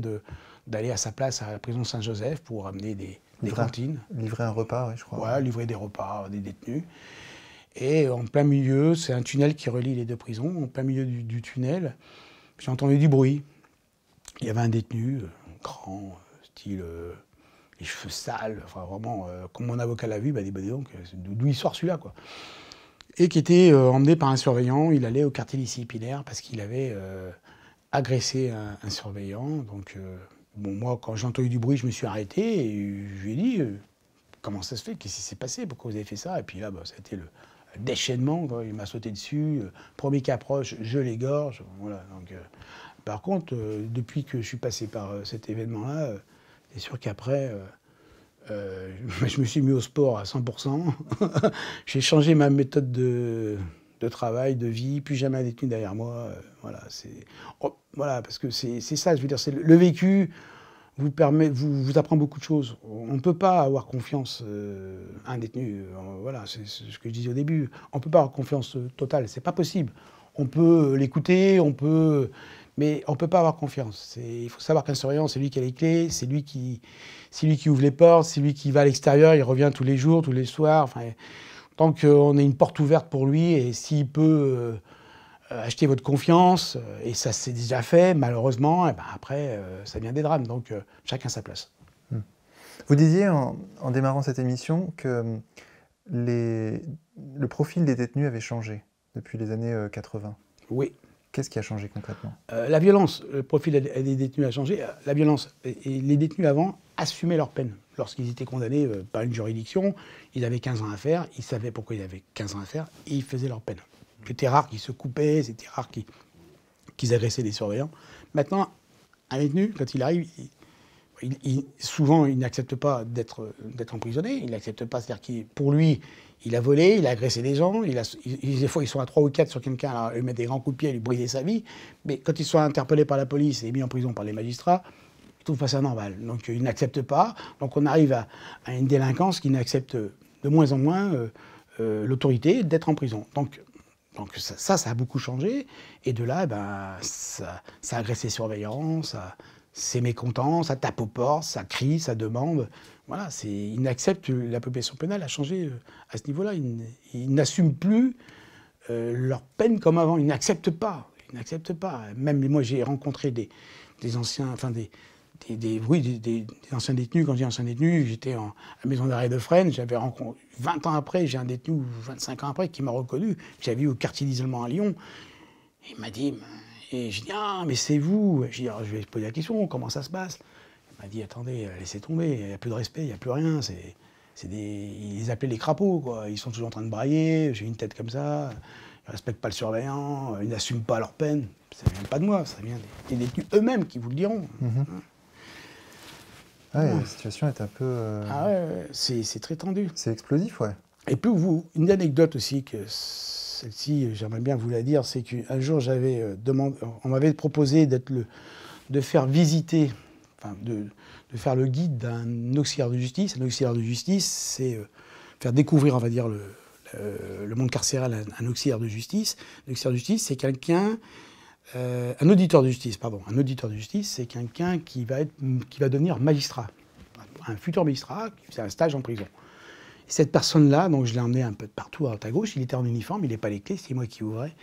d'aller à sa place à la prison Saint-Joseph pour amener des cantines. Livrer un repas, oui, je crois. Ouais, livrer des repas, des détenus. Et en plein milieu, c'est un tunnel qui relie les deux prisons, en plein milieu du tunnel, j'ai entendu du bruit. Il y avait un détenu, grand, style, les cheveux sales, enfin vraiment, comme mon avocat l'a vu, il m'a dit, bah, dis donc, d'où il sort celui-là, quoi. Et qui était emmené par un surveillant, il allait au quartier disciplinaire parce qu'il avait agressé un surveillant. Donc, bon, moi, quand j'ai entendu du bruit, je me suis arrêté et je lui ai dit, comment ça se fait, qu'est-ce qui s'est passé, pourquoi vous avez fait ça? Et puis là, bah, ça a été le déchaînement, quoi. Il m'a sauté dessus, premier qui approche, je l'égorge, voilà. Donc, par contre, depuis que je suis passé par cet événement-là, c'est sûr qu'après, je me suis mis au sport à 100%. J'ai changé ma méthode de travail, de vie, plus jamais un détenu derrière moi. Voilà, voilà, parce que c'est ça, je veux dire, le vécu vous apprend beaucoup de choses. On ne peut pas avoir confiance à un détenu. Voilà, c'est ce que je disais au début. On ne peut pas avoir confiance totale, c'est pas possible. On peut l'écouter, mais on ne peut pas avoir confiance. Il faut savoir qu'un surveillant, c'est lui qui a les clés, c'est lui qui ouvre les portes, c'est lui qui va à l'extérieur, il revient tous les jours, tous les soirs. Enfin, tant qu'on a une porte ouverte pour lui, et s'il peut acheter votre confiance, et ça s'est déjà fait, malheureusement, et ben après, ça vient des drames. Donc, chacun sa place. Vous disiez, en démarrant cette émission, que le profil des détenus avait changé depuis les années 80. Oui. Qu'est-ce qui a changé concrètement? La violence, le profil des détenus a changé. La violence, et les détenus avant assumaient leur peine. Lorsqu'ils étaient condamnés par une juridiction, ils avaient 15 ans à faire, ils savaient pourquoi ils avaient 15 ans à faire, et ils faisaient leur peine. C'était rare qu'ils se coupaient, c'était rare qu'ils agressaient des surveillants. Maintenant, un détenu, quand il arrive, souvent, il n'accepte pas d'être emprisonné, il n'accepte pas, c'est-à-dire que pour lui, il a volé, il a agressé des gens, des fois ils sont à 3 ou 4 sur quelqu'un, alors ils mettent des grands coups de pied, lui briser sa vie, mais quand ils sont interpellés par la police et mis en prison par les magistrats, ils trouvent pas ça normal. Donc ils n'acceptent pas, donc on arrive à une délinquance qui n'accepte de moins en moins l'autorité d'être en prison. Donc ça a beaucoup changé, et de là, ben, ça agresse les surveillants, c'est mécontent, ça tape aux portes, ça crie, ça demande. Voilà, ils n'acceptent, la population pénale a changé à ce niveau-là. Ils n'assument plus leur peine comme avant. Ils n'acceptent pas. Même moi, j'ai rencontré des anciens, enfin des anciens détenus. Quand j'ai ancien détenu, j'étais à la maison d'arrêt de Fresnes. J'avais rencontré 20 ans après, j'ai un détenu, 25 ans après, qui m'a reconnu. J'avais vu au quartier d'isolement à Lyon. Il m'a dit. Et je dis, ah, mais c'est vous. Je dis, alors, je vais poser la question, comment ça se passe? Il m'a dit, attendez, laissez tomber, il n'y a plus de respect, il n'y a plus rien. Ils les appelaient les crapauds, quoi. Ils sont toujours en train de brailler, j'ai une tête comme ça, ils ne respectent pas le surveillant, ils n'assument pas leur peine. Ça ne vient pas de moi, ça vient des détenus eux-mêmes qui vous le diront. La situation est un peu... Ah ouais, c'est très tendu. C'est explosif, ouais. Et puis, une anecdote aussi que... Celle-ci, j'aimerais bien vous la dire, c'est qu'un jour, on m'avait proposé de faire visiter, enfin, de faire le guide d'un auxiliaire de justice. Un auxiliaire de justice, c'est faire découvrir, on va dire, le monde carcéral à un auxiliaire de justice. L'auxiliaire de justice, c'est quelqu'un... un auditeur de justice, pardon. Un auditeur de justice, c'est quelqu'un qui va devenir magistrat. Un futur magistrat qui fait un stage en prison. Cette personne-là, donc je l'ai emmené un peu de partout à droite à gauche, il était en uniforme, il n'avait pas les clés, c'est moi qui ouvrais.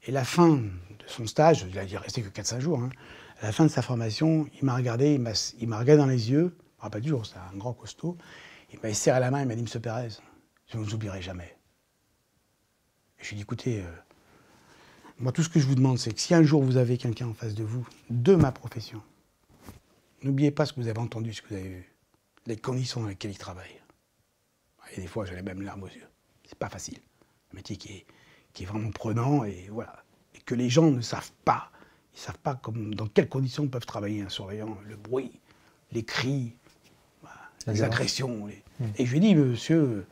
Et la fin de son stage, il a resté que 4-5 jours, hein, à la fin de sa formation, il m'a regardé, il m'a regardé dans les yeux, je ne me rappelle toujours, c'était un grand costaud, il m'a serré la main, il m'a dit, M. Pérez, je ne vous oublierai jamais. Et je lui ai dit, écoutez, moi tout ce que je vous demande, c'est que si un jour vous avez quelqu'un en face de vous, de ma profession, n'oubliez pas ce que vous avez entendu, ce que vous avez vu, les conditions dans lesquelles il travaille. Et des fois, j'avais même les larmes aux yeux. C'est pas facile. Un métier qui est vraiment prenant, et voilà. Et que les gens ne savent pas. Ils ne savent pas dans quelles conditions peuvent travailler un surveillant. Le bruit, les cris, les agressions. Et je lui ai dit, monsieur...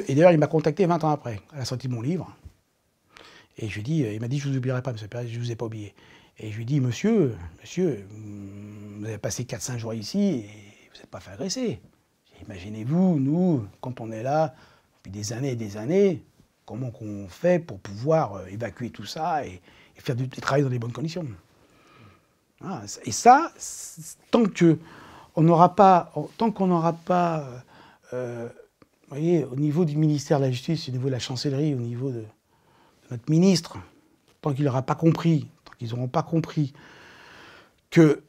Et d'ailleurs, il m'a contacté 20 ans après, à la sortie de mon livre. Et je lui ai dit, il m'a dit, je ne vous oublierai pas, monsieur Pérez, je ne vous ai pas oublié. Et je lui ai dit, monsieur, vous avez passé 4-5 jours ici et vous n'êtes pas fait agresser. Imaginez-vous, nous, quand on est là, depuis des années, comment qu'on fait pour pouvoir évacuer tout ça et travailler dans les bonnes conditions. Voilà. Et ça, tant qu'on n'aura pas, vous voyez, au niveau du ministère de la Justice, au niveau de la chancellerie, au niveau de notre ministre, tant qu'il n'aura pas compris, tant qu'ils n'auront pas compris que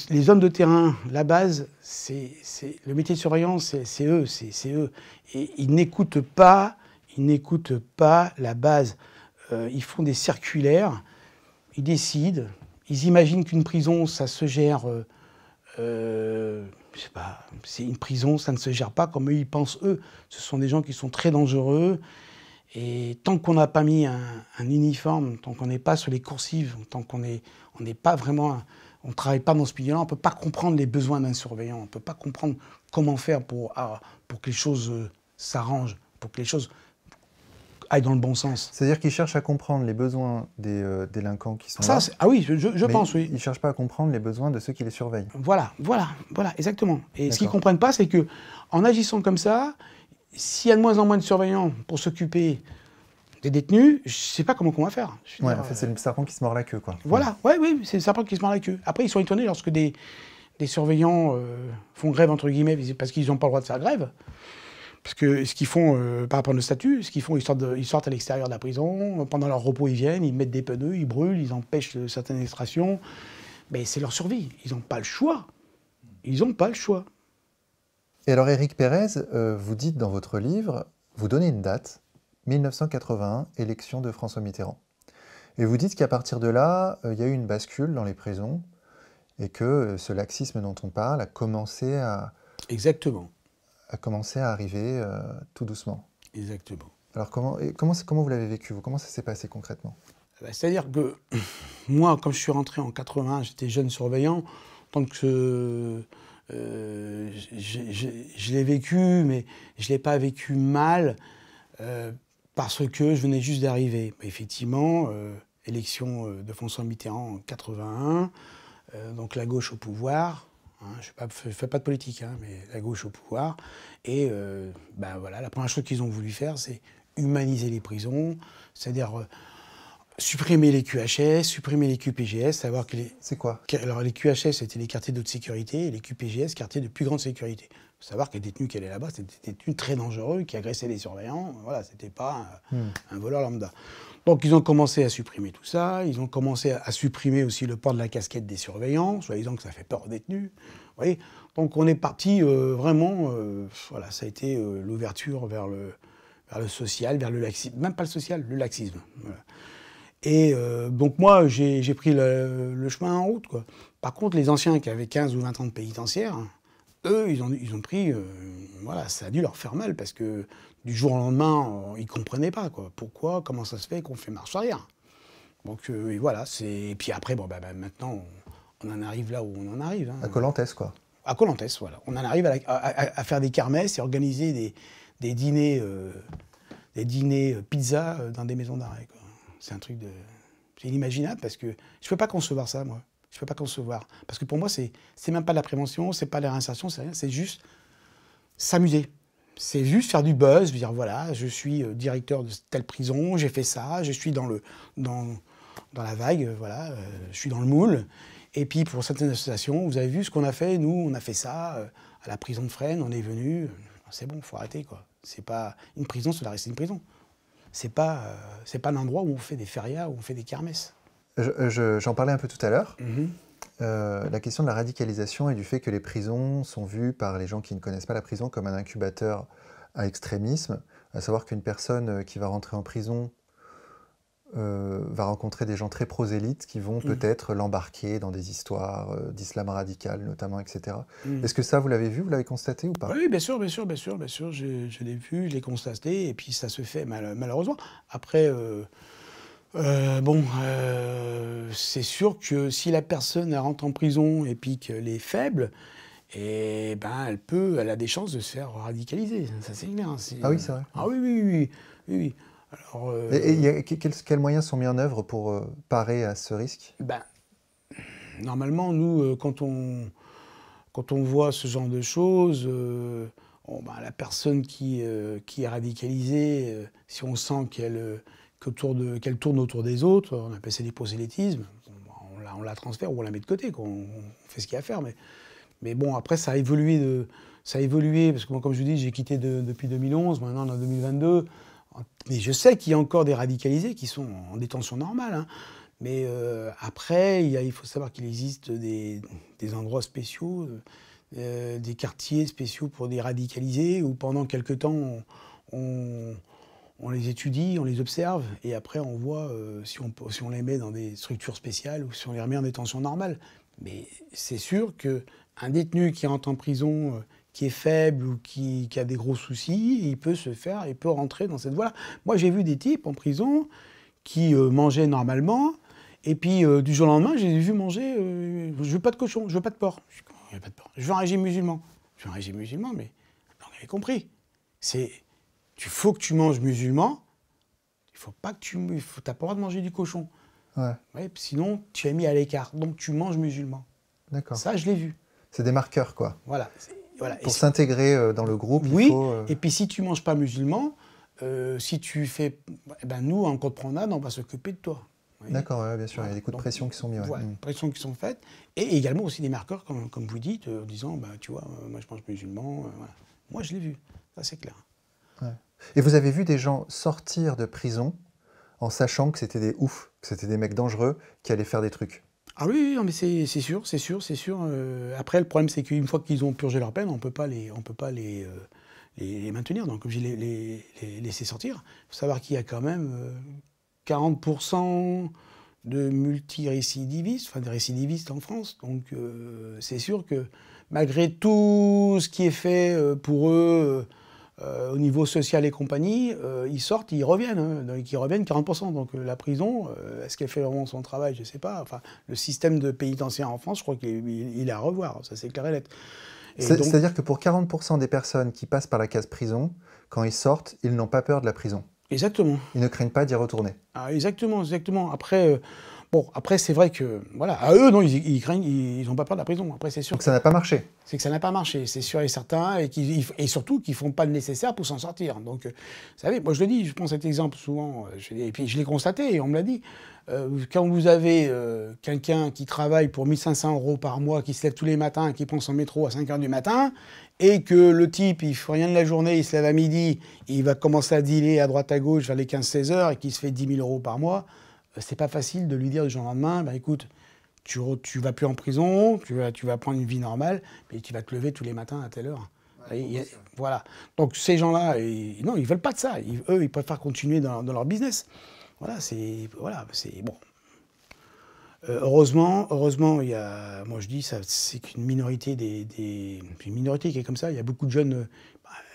les hommes de terrain, la base, le métier de surveillant, c'est eux. Et ils n'écoutent pas la base. Ils font des circulaires, ils décident, ils imaginent qu'une prison, ça se gère... je sais pas, c'est une prison, ça ne se gère pas comme eux, ils pensent eux. Ce sont des gens qui sont très dangereux. Et tant qu'on n'a pas mis un uniforme, tant qu'on n'est pas sur les coursives, tant qu'on n'est pas vraiment... On ne travaille pas dans ce milieu-là, on ne peut pas comprendre les besoins d'un surveillant, on ne peut pas comprendre comment faire pour que les choses s'arrangent, pour que les choses aillent dans le bon sens. C'est-à-dire qu'ils cherchent à comprendre les besoins des délinquants qui sont là. Ah oui, je pense, oui. Ils ne cherchent pas à comprendre les besoins de ceux qui les surveillent. Voilà, exactement. Et ce qu'ils ne comprennent pas, c'est qu'en agissant comme ça, s'il y a de moins en moins de surveillants pour s'occuper des détenus, je ne sais pas comment on va faire. Ouais, en fait, c'est le serpent qui se mord la queue, quoi. Voilà, oui, c'est le serpent qui se mord la queue. Après, ils sont étonnés lorsque des surveillants font grève, entre guillemets, parce qu'ils n'ont pas le droit de faire grève. Parce que ce qu'ils font par rapport à nos statuts, ce qu'ils font, ils sortent à l'extérieur de la prison, pendant leur repos, ils viennent, ils mettent des pneus, ils brûlent, ils empêchent certaines extractions. Mais c'est leur survie. Ils n'ont pas le choix. Ils n'ont pas le choix. Et alors, Éric Pérez, vous dites dans votre livre, vous donnez une date, 1981, élection de François Mitterrand. Et vous dites qu'à partir de là, il y a eu une bascule dans les prisons et que ce laxisme dont on parle a commencé à... Exactement. A commencé à arriver tout doucement. Exactement. Alors comment vous l'avez vécu, vous? Comment ça s'est passé concrètement? C'est-à-dire que moi, quand je suis rentré en 80, j'étais jeune surveillant, tant que je l'ai vécu, mais je ne l'ai pas vécu mal, parce que je venais juste d'arriver. Effectivement, élection de François Mitterrand en 81, donc la gauche au pouvoir. Je ne fais pas de politique, mais la gauche au pouvoir. Et voilà, la première chose qu'ils ont voulu faire, c'est humaniser les prisons, c'est-à-dire supprimer les QHS, supprimer les QPGS, savoir que C'est quoi? Alors les QHS, c'était les quartiers de haute sécurité, et les QPGS, quartiers de plus grande sécurité. Il faut savoir que les détenus qui allaient là-bas, c'était des détenus très dangereux, qui agressaient les surveillants. Voilà, c'était pas un voleur lambda. Donc ils ont commencé à supprimer tout ça, ils ont commencé à supprimer aussi le port de la casquette des surveillants, soi-disant que ça fait peur aux détenus. Vous voyez, donc on est parti vraiment, voilà, ça a été l'ouverture vers le social, vers le laxisme, même pas le social, le laxisme. Voilà. Et donc moi, j'ai pris le chemin en route, quoi. Par contre, les anciens qui avaient 15 ou 20 ans de pénitentiaire, eux, ils ont pris... voilà, ça a dû leur faire mal, parce que du jour au lendemain, ils ne comprenaient pas, quoi. Pourquoi, comment ça se fait qu'on fait marche arrière? Donc et voilà, et puis après, maintenant, on en arrive là où on en arrive. À Colantès, quoi. À Colantès, voilà. On en arrive à faire des kermesses et organiser des dîners pizza dans des maisons d'arrêt, quoi. C'est un truc c'est inimaginable, parce que je peux pas concevoir ça, moi. Je peux pas concevoir. Parce que pour moi, c'est même pas de la prévention, c'est pas de la réinsertion, c'est rien. C'est juste s'amuser. C'est juste faire du buzz, dire voilà, je suis directeur de telle prison, j'ai fait ça, je suis dans la vague, voilà, je suis dans le moule. Et puis pour certaines associations, vous avez vu ce qu'on a fait, nous, on a fait ça à la prison de Fresnes, on est venu, c'est bon, faut arrêter, quoi. C'est pas une prison, ça doit rester une prison. C'est pas un endroit où on fait des férias, où on fait des kermesses. J'en parlais un peu tout à l'heure. La question de la radicalisation et du fait que les prisons sont vues par les gens qui ne connaissent pas la prison comme un incubateur à extrémisme, à savoir qu'une personne qui va rentrer en prison va rencontrer des gens très prosélytes qui vont peut-être l'embarquer dans des histoires d'islam radical notamment, etc. Est-ce que ça, vous l'avez vu, vous l'avez constaté ou pas? Oui, bien sûr, bien sûr, bien sûr, bien sûr. Je l'ai vu, je l'ai constaté, et puis ça se fait malheureusement. Après, c'est sûr que si la personne elle rentre en prison et puis qu'elle est faible, et ben elle a des chances de se faire radicaliser. Ça c'est clair. Ah oui, c'est vrai. Ah oui, oui, oui, oui, oui, oui. Alors, Et quels moyens sont mis en œuvre pour parer à ce risque? ben, normalement, nous, quand on voit ce genre de choses, la personne qui est radicalisée, si on sent qu'elle tourne autour des autres, on appelle ça du prosélytisme, on la transfère ou on la met de côté, on fait ce qu'il y a à faire. Mais bon, après, ça a évolué, parce que moi, comme je vous dis, j'ai quitté depuis 2011, maintenant on est en 2022. Mais je sais qu'il y a encore des radicalisés qui sont en détention normale, hein. Mais après, il faut savoir qu'il existe des endroits spéciaux, des quartiers spéciaux pour des radicalisés, où pendant quelque temps, on les étudie, on les observe, et après on voit si on les met dans des structures spéciales ou si on les remet en détention normale. Mais c'est sûr qu'un détenu qui rentre en prison, qui est faible ou qui a des gros soucis, il peut rentrer dans cette voie-là. Moi j'ai vu des types en prison qui mangeaient normalement, et puis du jour au lendemain, je les ai vus manger, je veux pas de cochon, je veux pas de porc. Je veux pas de porc. Je veux un régime musulman. Je veux un régime musulman, mais vous avez compris. Il faut que tu manges musulman, t'as pas le droit de manger du cochon. Ouais. Ouais, sinon, tu es mis à l'écart. Donc tu manges musulman. D'accord. Ça, je l'ai vu. C'est des marqueurs, quoi. Voilà. Pour s'intégrer dans le groupe, oui, il faut... et puis si tu manges pas musulman, si tu fais... nous, en code promenade, on va s'occuper de toi. D'accord, ouais, bien sûr, il y a des coups de pression qui sont mis. Ouais. Voilà, pression qui sont faites. Et également aussi des marqueurs, comme vous dites, en disant, tu vois, moi je mange musulman. Voilà. Moi, je l'ai vu. Ça, c'est clair. Ouais. Et vous avez vu des gens sortir de prison en sachant que c'était des oufs, que c'était des mecs dangereux qui allaient faire des trucs? Ah oui, non, mais c'est sûr, c'est sûr, c'est sûr. Après, le problème, c'est qu'une fois qu'ils ont purgé leur peine, on peut pas les maintenir, donc les laisser sortir. Il faut savoir qu'il y a quand même 40% de multirécidivistes, enfin des récidivistes en France. Donc c'est sûr que malgré tout ce qui est fait pour eux au niveau social et compagnie, ils sortent, ils reviennent, hein, donc ils reviennent 40%. Donc la prison, est-ce qu'elle fait vraiment son travail? Je ne sais pas. Enfin, le système de pénitentiaire en France, je crois qu'il est à revoir, ça c'est clair et net. C'est-à-dire que pour 40% des personnes qui passent par la case prison, quand ils sortent, ils n'ont pas peur de la prison. Exactement. Ils ne craignent pas d'y retourner. Ah, exactement, exactement. Après, après c'est vrai que, voilà, à eux, non, ils craignent, ils n'ont pas peur de la prison. Après, c'est sûr. Donc ça n'a pas marché. C'est que ça n'a pas marché, c'est sûr et certain, et surtout qu'ils ne font pas le nécessaire pour s'en sortir. Donc, vous savez, moi je le dis, je prends cet exemple souvent, et puis je l'ai constaté, et on me l'a dit. Quand vous avez quelqu'un qui travaille pour 1 500 € par mois, qui se lève tous les matins, qui prend son métro à 5 h du matin, et que le type, il ne fait rien de la journée, il se lève à midi, il va commencer à dealer à droite à gauche vers les 15-16 heures, et qu'il se fait 10 000 € par mois, c'est pas facile de lui dire du jour au lendemain, écoute, tu vas plus en prison, tu vas prendre une vie normale, mais tu vas te lever tous les matins à telle heure. Ouais, voilà. Donc ces gens-là, non, ils veulent pas de ça. Eux, ils préfèrent continuer dans leur business. Voilà, c'est bon. Heureusement, il y a, moi je dis, c'est qu'une minorité une minorité qui est comme ça. Il y a beaucoup de jeunes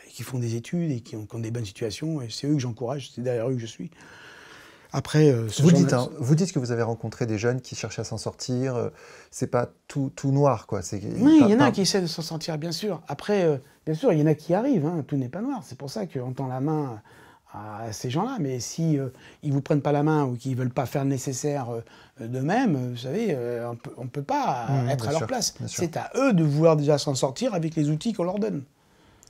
qui font des études et qui ont des bonnes situations, et c'est eux que j'encourage. C'est derrière eux que je suis. Après, vous dites que vous avez rencontré des jeunes qui cherchaient à s'en sortir. C'est pas tout noir, quoi. Oui, il y en a qui essaient de s'en sortir, bien sûr. Après, bien sûr, il y en a qui arrivent. Hein, tout n'est pas noir. C'est pour ça qu'on tend la main à ces gens-là. Mais si ils vous prennent pas la main ou qu'ils veulent pas faire le nécessaire d'eux-mêmes, vous savez, on peut pas être à leur place. C'est à eux de vouloir déjà s'en sortir avec les outils qu'on leur donne.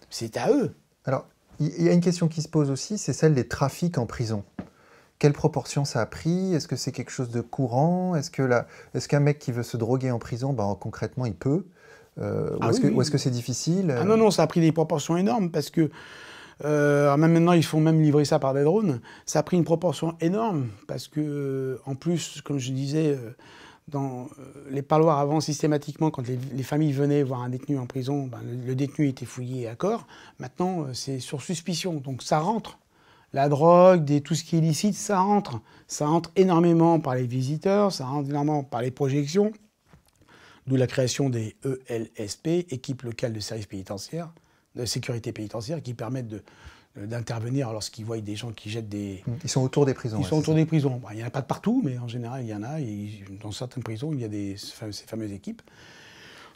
C'est à eux. Alors, il y a une question qui se pose aussi, c'est celle des trafics en prison. Quelle proportion ça a pris? Est-ce que c'est quelque chose de courant? Est-ce qu'un mec qui veut se droguer en prison, concrètement, il peut? Ou est-ce que c'est difficile? Ah non, ça a pris des proportions énormes, parce que même maintenant, ils font même livrer ça par des drones. Ça a pris une proportion énorme, parce que, en plus, comme je disais, dans les parloirs avant, systématiquement, quand les familles venaient voir un détenu en prison, le détenu était fouillé à corps. Maintenant, c'est sur suspicion, donc ça rentre. la drogue, tout ce qui est illicite, ça rentre. Ça rentre énormément par les visiteurs, ça rentre énormément par les projections, d'où la création des ELSP, équipes locales de services pénitentiaires, de sécurité pénitentiaire, qui permettent d'intervenir lorsqu'ils voient des gens qui jettent des... Ils sont autour des prisons. Ils sont autour des prisons. Bon, il n'y en a pas de partout, mais en général, il y en a. Dans certaines prisons, il y a ces fameuses équipes.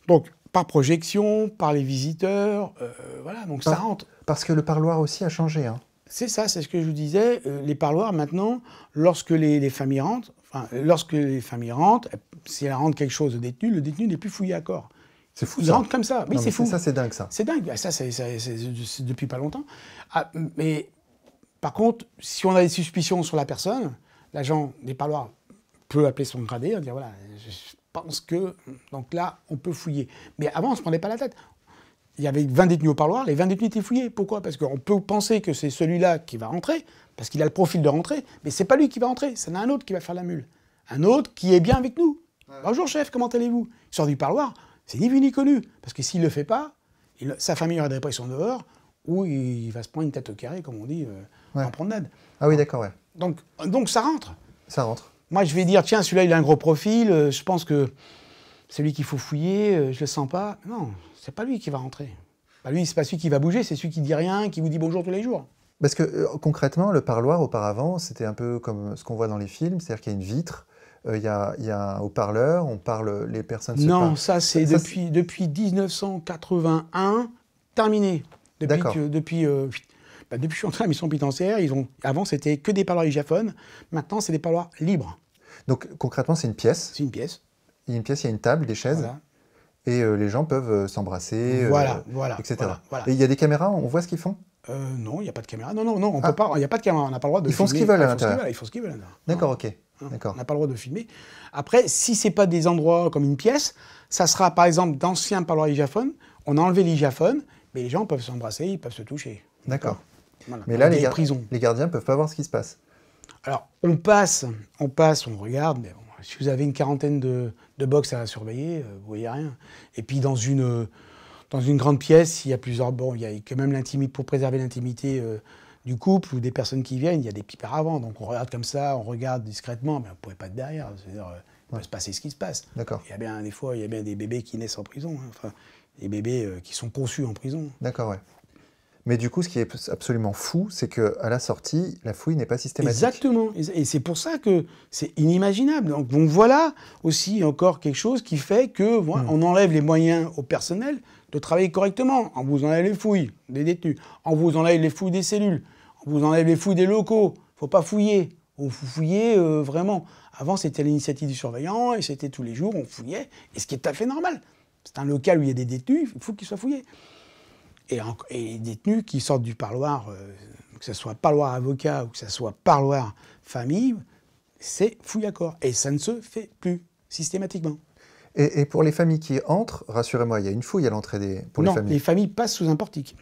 Donc, par projection, par les visiteurs, voilà, donc ça rentre. Parce que le parloir aussi a changé. Hein. C'est ça, c'est ce que je vous disais. Les parloirs, maintenant, lorsque les familles rentrent, si elles rentrent quelque chose au détenu, le détenu n'est plus fouillé à corps. C'est fou, il rentre comme ça. Oui, c'est fou. Ça, c'est dingue, ça. C'est dingue. Ça, c'est depuis pas longtemps. Ah, mais par contre, si on a des suspicions sur la personne, l'agent des parloirs peut appeler son gradé et dire voilà, je pense que. Donc là, on peut fouiller. Mais avant, on ne se prenait pas la tête. Il y avait 20 détenus au parloir, les 20 détenus étaient fouillés. Pourquoi? Parce qu'on peut penser que c'est celui-là qui va rentrer, parce qu'il a le profil de rentrer, mais c'est pas lui qui va rentrer, c'est un autre qui va faire la mule. Un autre qui est bien avec nous. Ouais. Bonjour chef, comment allez-vous? Il sort du parloir, c'est ni vu ni connu. Parce que s'il ne le fait pas, sa famille aura des dépressions dehors, ou il va se prendre une tête au carré, comme on dit, en promenade. Ah oui, d'accord, ouais. Donc ça rentre. Ça rentre. Moi, je vais dire, tiens, celui-là, il a un gros profil, je pense que c'est lui qu'il faut fouiller, je le sens pas. Non, c'est pas lui qui va rentrer. Bah, lui, c'est pas celui qui va bouger, c'est celui qui dit rien, qui vous dit bonjour tous les jours. Parce que concrètement, le parloir, auparavant, c'était un peu comme ce qu'on voit dans les films, c'est-à-dire qu'il y a une vitre, il y a un haut-parleur, on parle, les personnes se parlent. Non, ça c'est depuis 1981, terminé. Depuis que je suis entré à la mission pénitentiaire, avant c'était que des parloirs ligaphones, maintenant c'est des parloirs libres. Donc concrètement, c'est une pièce. C'est une pièce. Il y a une pièce, il y a une table, des chaises. Voilà. Et les gens peuvent s'embrasser, etc. Voilà. Et il y a des caméras, on voit ce qu'ils font? Non, il n'y a pas de caméra. Non, on peut pas. Il n'y a pas de caméra. On n'a pas le droit de filmer. Ils font ce qu'ils veulent à l'intérieur. Ils font ce qu'ils veulent à l'intérieur. D'accord, ok. On n'a pas le droit de filmer. Après, si c'est pas des endroits comme une pièce, ça sera par exemple d'anciens parloirs ligaphones. On a enlevé l'hygiaphone, mais les gens peuvent s'embrasser, ils peuvent se toucher. D'accord. Voilà. Mais là, les gardiens peuvent pas voir ce qui se passe. Alors, on passe, on regarde. Mais bon, si vous avez une quarantaine de box à surveiller, vous voyez rien. Et puis dans une grande pièce, il y a plusieurs... Bon, il y a quand même l'intimité, pour préserver l'intimité du couple ou des personnes qui viennent, il y a des petits paravents. Donc on regarde comme ça, on regarde discrètement, mais on ne pourrait pas être derrière. C'est-à-dire, il peut se passer ce qui se passe. D'accord. Il y a bien des fois, il y a bien des bébés qui naissent en prison. Hein. Enfin, des bébés qui sont conçus en prison. D'accord, ouais. Mais du coup, ce qui est absolument fou, c'est qu'à la sortie, la fouille n'est pas systématique. Exactement. Et c'est pour ça que c'est inimaginable. Donc voilà aussi encore quelque chose qui fait que on enlève les moyens au personnel de travailler correctement. On vous enlève les fouilles des détenus. On vous enlève les fouilles des cellules. On vous enlève les fouilles des locaux. Il ne faut pas fouiller. On fouillait vraiment. Avant, c'était l'initiative du surveillant et c'était tous les jours, on fouillait. Et ce qui est tout à fait normal. C'est un local où il y a des détenus, il faut qu'ils soient fouillés. Et les détenus qui sortent du parloir, que ce soit parloir avocat ou que ce soit parloir famille, c'est fouille à corps. Et ça ne se fait plus systématiquement. Et pour les familles qui entrent, rassurez-moi, il y a une fouille à l'entrée pour les familles. Non, les familles passent sous un portique.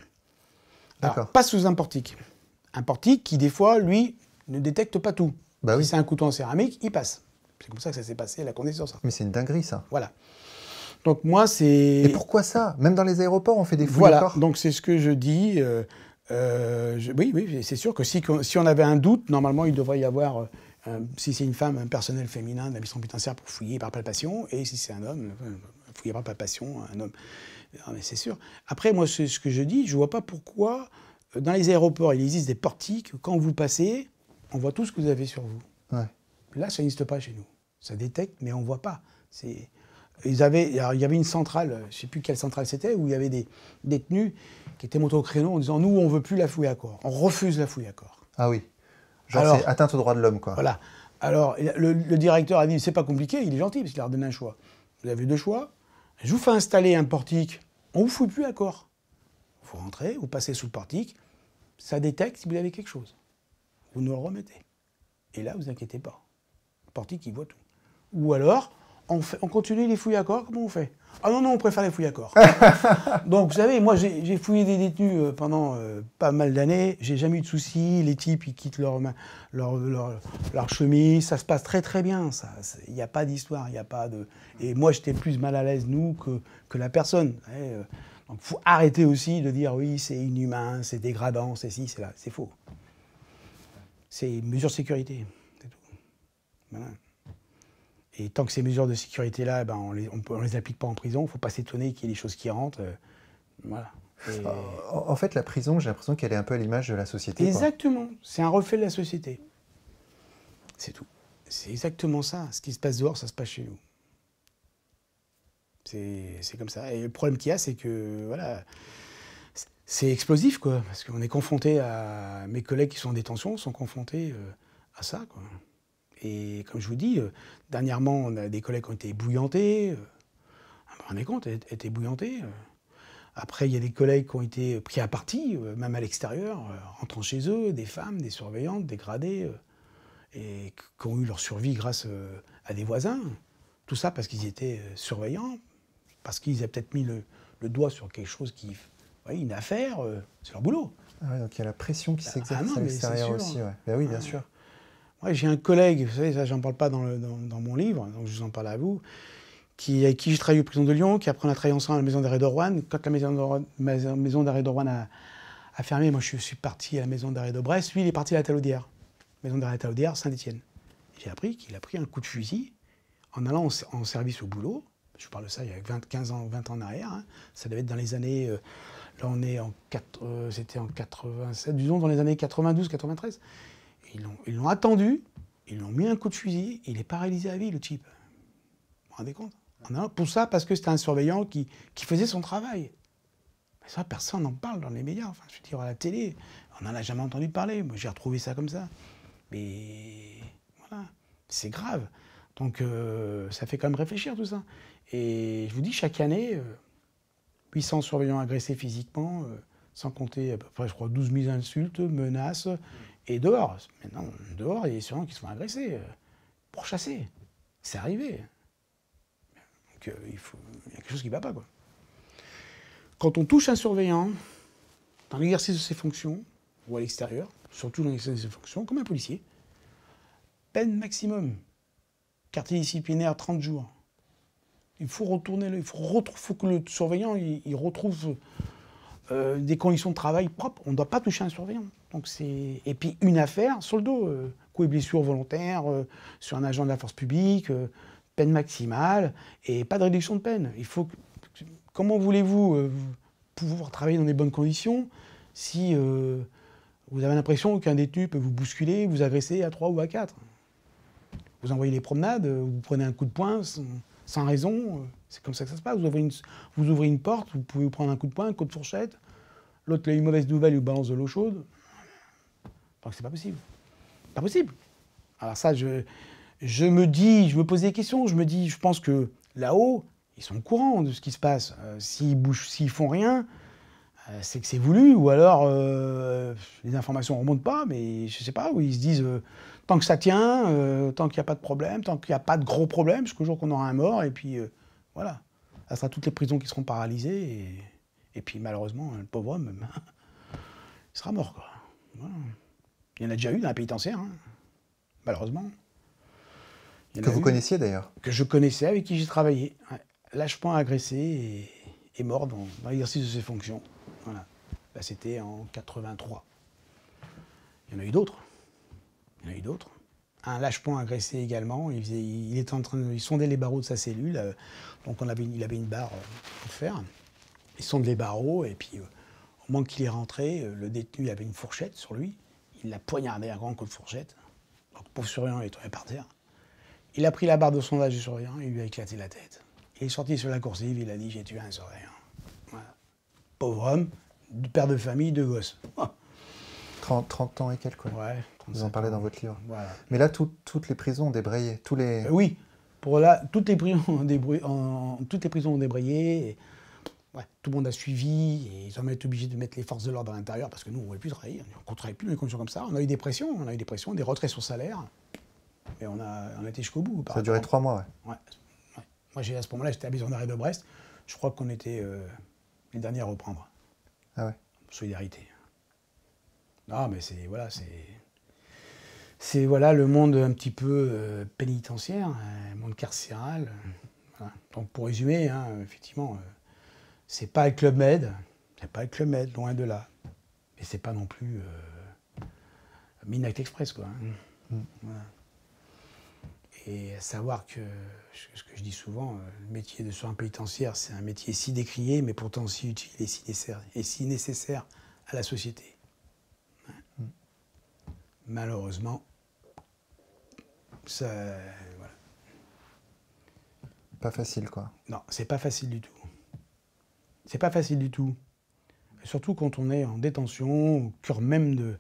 D'accord. Passent sous un portique. Un portique qui, des fois, lui, ne détecte pas tout. Bah oui. Si c'est un couteau en céramique, il passe. C'est comme ça que ça s'est passé, la condamnation sur ça. Mais c'est une dinguerie, ça. Voilà. Donc moi, c'est... Et pourquoi ça? Même dans les aéroports, on fait des fouilles voilà, à corps. Donc c'est ce que je dis. Oui, c'est sûr que si on avait un doute, normalement, il devrait y avoir, si c'est une femme, un personnel féminin de la mission pénitentiaire pour fouiller par palpation, et si c'est un homme, fouiller par palpation, un homme. Non, mais c'est sûr. Après, moi, ce que je dis, je ne vois pas pourquoi, dans les aéroports, il existe des portiques, quand vous passez, on voit tout ce que vous avez sur vous. Ouais. Là, ça n'existe pas chez nous. Ça détecte, mais on ne voit pas. Il y avait une centrale, je ne sais plus quelle centrale c'était, où il y avait des détenus qui étaient montés au créneau en disant « Nous, on ne veut plus la fouille à corps. On refuse la fouille à corre. » Ah oui. Genre, c'est atteinte aux droits de l'homme, quoi. Voilà. Alors, le directeur a dit « C'est pas compliqué, il est gentil, parce qu'il a redonné un choix. Vous avez deux choix. Je vous fais installer un portique, on ne vous fouille plus à corps. Vous rentrez, vous passez sous le portique, ça détecte si vous avez quelque chose. Vous nous le remettez. Et là, vous inquiétez pas. Le portique, il voit tout. Ou alors... On continue les fouilles à corps, comment on fait? Ah non, on préfère les fouilles à corps. Donc, vous savez, moi, j'ai fouillé des détenus pendant pas mal d'années. J'ai jamais eu de soucis. Les types, ils quittent leur chemise. Ça se passe très, très bien. Il n'y a pas d'histoire. Il n'y a pas de... Et moi, j'étais plus mal à l'aise, nous, que la personne. Donc, il faut arrêter aussi de dire, oui, c'est inhumain, c'est dégradant, c'est ci, c'est là. C'est faux. C'est mesures de sécurité, c'est tout. Voilà. Et tant que ces mesures de sécurité-là, ben, on les applique pas en prison, il ne faut pas s'étonner qu'il y ait des choses qui rentrent. Voilà. Et... En fait, la prison, j'ai l'impression qu'elle est un peu à l'image de la société. Exactement. C'est un reflet de la société. C'est tout. C'est exactement ça. Ce qui se passe dehors, ça se passe chez nous. C'est comme ça. Et le problème qu'il y a, c'est que voilà, c'est explosif, quoi. Parce qu'on est confronté à... Mes collègues qui sont en détention sont confrontés à ça, quoi. Et comme je vous dis, dernièrement, on a des collègues qui ont été ébouillantés. Vous vous rendez compte, été ébouillantés. Après, il y a des collègues qui ont été pris à partie, même à l'extérieur, rentrant chez eux, des femmes, des surveillantes, dégradées, et qui ont eu leur survie grâce à des voisins. Tout ça parce qu'ils étaient surveillants, parce qu'ils avaient peut-être mis le doigt sur quelque chose qui... Ouais, une affaire, c'est leur boulot. Ah ouais, donc il y a la pression qui s'exerce à l'extérieur aussi. Ouais. Ben oui, bien sûr. Ouais, j'ai un collègue, vous savez, ça j'en parle pas dans mon livre, donc je vous en parle à vous, avec qui j'ai travaillé aux prisons de Lyon, qui après on a travaillé ensemble à la maison d'arrêt de Rouen. Quand la maison d'arrêt de Rouen a fermé, moi je suis parti à la maison d'arrêt de Brest, lui il est parti à la Talaudière, maison d'arrêt de Talaudière, Saint-Étienne. J'ai appris qu'il a pris un coup de fusil en allant en service au boulot. Je parle de ça il y a 20 ans en arrière, hein. Ça devait être dans les années... là on est c'était en 87, disons dans les années 92-93. Ils l'ont attendu, ils l'ont mis un coup de fusil, il est paralysé à vie, le type. Vous vous rendez compte? Pour ça, parce que c'était un surveillant qui faisait son travail. Mais ça, personne n'en parle dans les médias. Enfin, je veux dire, à la télé, on n'en a jamais entendu parler. Moi, j'ai retrouvé ça comme ça. Mais voilà, c'est grave. Donc, ça fait quand même réfléchir tout ça. Et je vous dis, chaque année, 800 surveillants agressés physiquement, sans compter à peu près, je crois, 12 000 insultes, menaces. Et dehors, maintenant, dehors, il y a des surveillants qui se font agresser, pourchassés. C'est arrivé. Donc, il y a quelque chose qui ne va pas, quoi. Quand on touche un surveillant, dans l'exercice de ses fonctions, ou à l'extérieur, surtout dans l'exercice de ses fonctions, comme un policier, peine maximum. Quartier disciplinaire, 30 jours. Il faut retourner, il faut que le surveillant il retrouve des conditions de travail propres. On ne doit pas toucher un surveillant. Donc et puis une affaire sur le dos, coups et blessures volontaires sur un agent de la force publique, peine maximale et pas de réduction de peine. Comment voulez-vous pouvoir travailler dans des bonnes conditions si vous avez l'impression qu'un détenu peut vous bousculer, vous agresser à 3 ou à 4? Vous envoyez les promenades, vous prenez un coup de poing sans raison, c'est comme ça que ça se passe. Vous ouvrez une porte, vous pouvez vous prendre un coup de poing, un coup de fourchette, l'autre il a une mauvaise nouvelle, il vous balance de l'eau chaude. Donc c'est pas possible. Pas possible. Alors ça, je me pose des questions, je pense que là-haut, ils sont au courant de ce qui se passe. S'ils font rien, c'est que c'est voulu, ou alors les informations ne remontent pas, mais je sais pas, où ils se disent tant que ça tient, tant qu'il n'y a pas de problème, tant qu'il n'y a pas de gros problème, jusqu'au jour qu'on aura un mort, et puis voilà. Ça sera toutes les prisons qui seront paralysées, et puis malheureusement, le pauvre homme, il sera mort, quoi. Voilà. Il y en a déjà eu dans la pénitentiaire, hein, malheureusement. Que vous connaissiez d'ailleurs? Que je connaissais, avec qui j'ai travaillé. Ouais. Lâchement agressé et mort dans l'exercice de ses fonctions. Voilà. Là, c'était en 83. Il y en a eu d'autres. Un lâchement agressé également. Il sondait les barreaux de sa cellule. Donc il avait une barre pour faire. Il sonde les barreaux et puis au moment qu'il est rentré, le détenu avait une fourchette sur lui. Il l'a poignardé un grand coup de fourchette. Donc le pauvre surveillant est tombé par terre. Il a pris la barre de sondage du surveillant et il lui a éclaté la tête. Il est sorti sur la coursive, il a dit « j'ai tué un surveillant ». Voilà. Pauvre homme, père de famille, 2 gosses. Oh. 30 ans et quelques, quoi. Ouais, vous en parlez dans votre livre. Voilà. Mais là, toutes les prisons ont débrayé. Oui, toutes les prisons ont débrayé. Et, ouais, tout le monde a suivi. Et ils ont été obligés de mettre les forces de l'ordre à l'intérieur parce que nous, on ne voulait plus travailler. On ne travaillait plus dans des conditions comme ça. On a eu des pressions, des retraits sur salaire. Et on a été jusqu'au bout. Ça a duré 3 mois, ouais. Moi, à ce moment-là, j'étais à la maison d'arrêt de Brest. Je crois qu'on était les derniers à reprendre. Ah ouais. Solidarité. Non, mais c'est le monde un petit peu pénitentiaire, le monde carcéral. Voilà. Donc pour résumer, hein, effectivement, c'est pas le Club Med, loin de là. Et c'est pas non plus Midnight Express, quoi. Mm. Voilà. Et savoir que, ce que je dis souvent, le métier de surveillant pénitentiaire, c'est un métier si décrié, mais pourtant si utile et si nécessaire à la société. Ouais. Malheureusement, ça... Voilà. Pas facile, quoi. Non, c'est pas facile du tout. C'est pas facile du tout. Et surtout quand on est en détention, au cœur même de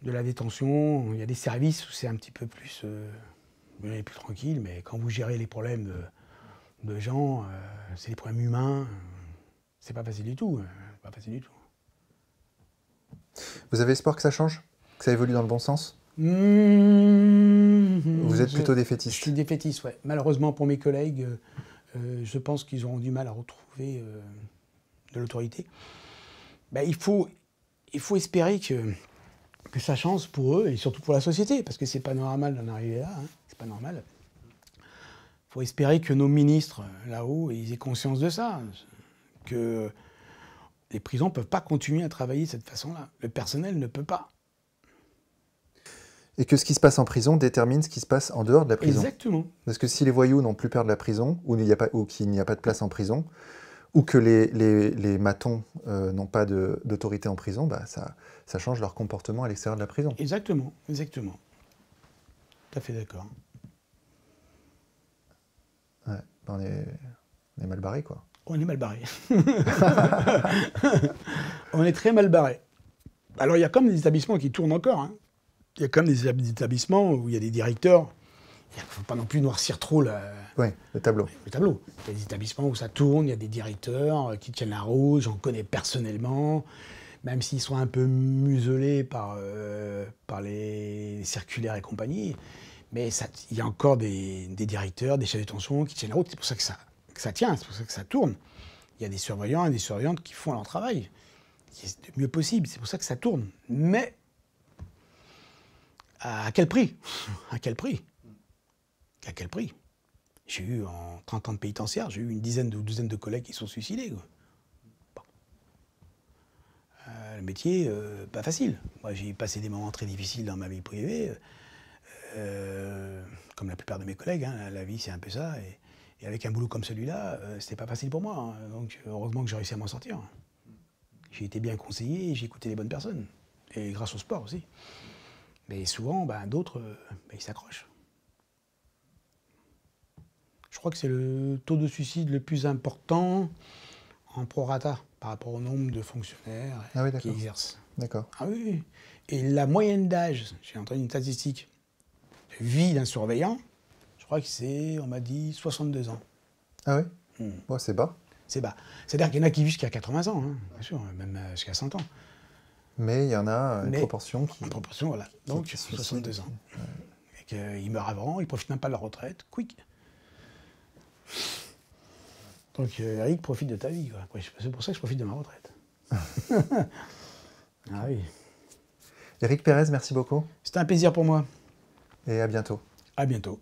la détention, il y a des services où c'est un petit peu plus... vous êtes plus tranquille, mais quand vous gérez les problèmes de gens, c'est des problèmes humains, c'est pas facile du tout. Pas facile du tout. Vous avez espoir que ça change? Que ça évolue dans le bon sens? Vous êtes plutôt défaitiste? Je suis défaitiste, ouais. Malheureusement pour mes collègues, je pense qu'ils auront du mal à retrouver de l'autorité. Ben, il faut espérer que ça change pour eux et surtout pour la société, parce que c'est pas normal d'en arriver là, hein. C'est pas normal. Il faut espérer que nos ministres là-haut ils aient conscience de ça, que les prisons ne peuvent pas continuer à travailler de cette façon-là. Le personnel ne peut pas. Et que ce qui se passe en prison détermine ce qui se passe en dehors de la prison. Exactement. Parce que si les voyous n'ont plus peur de la prison, ou qu'il n'y a pas de place en prison, ou que les matons n'ont pas d'autorité en prison, bah ça change leur comportement à l'extérieur de la prison. Exactement, exactement. Tout à fait d'accord. Ouais, on est mal barré, quoi. On est mal barré. On est très mal barré. Alors il y a comme des établissements qui tournent encore, hein. Il y a comme des établissements où il y a des directeurs. Il ne faut pas non plus noircir trop le tableau. Il y a des établissements où ça tourne, il y a des directeurs qui tiennent la route, j'en connais personnellement, même s'ils sont un peu muselés par les circulaires et compagnie. Mais il y a encore des directeurs, des chefs de détention qui tiennent la route. C'est pour ça que ça tient, c'est pour ça que ça tourne. Il y a des surveillants et des surveillantes qui font leur travail. C'est le mieux possible, c'est pour ça que ça tourne. Mais à quel prix? À quel prix? À quel prix? J'ai eu, en 30 ans de pénitentiaire, j'ai eu une dizaine ou douzaine de collègues qui sont suicidés, quoi. Bon. Le métier, pas facile. Moi, j'ai passé des moments très difficiles dans ma vie privée, comme la plupart de mes collègues, hein. La vie, c'est un peu ça. Et avec un boulot comme celui-là, c'était pas facile pour moi, hein. Donc, heureusement que j'ai réussi à m'en sortir. J'ai été bien conseillé et j'ai écouté les bonnes personnes. Et grâce au sport aussi. Mais souvent, d'autres, ils s'accrochent. Je crois que c'est le taux de suicide le plus important en prorata par rapport au nombre de fonctionnaires qui exercent. D'accord. Ah oui. Et la moyenne d'âge, j'ai entendu une statistique, de vie d'un surveillant, je crois que c'est, on m'a dit, 62 ans. Ah oui? Bon, c'est bas. C'est bas. C'est-à-dire qu'il y en a qui vivent jusqu'à 80 ans, hein, bien sûr, même jusqu'à 100 ans. Mais il y en a une proportion qui... Une proportion, voilà. Donc, 62 ans. Ouais. Et qu'ils meurent avant, ils ne profitent même pas de leur retraite. Quick. Donc, Eric, profite de ta vie, quoi. C'est pour ça que je profite de ma retraite. Ah oui. Éric Pérez, merci beaucoup. C'était un plaisir pour moi. Et à bientôt. À bientôt.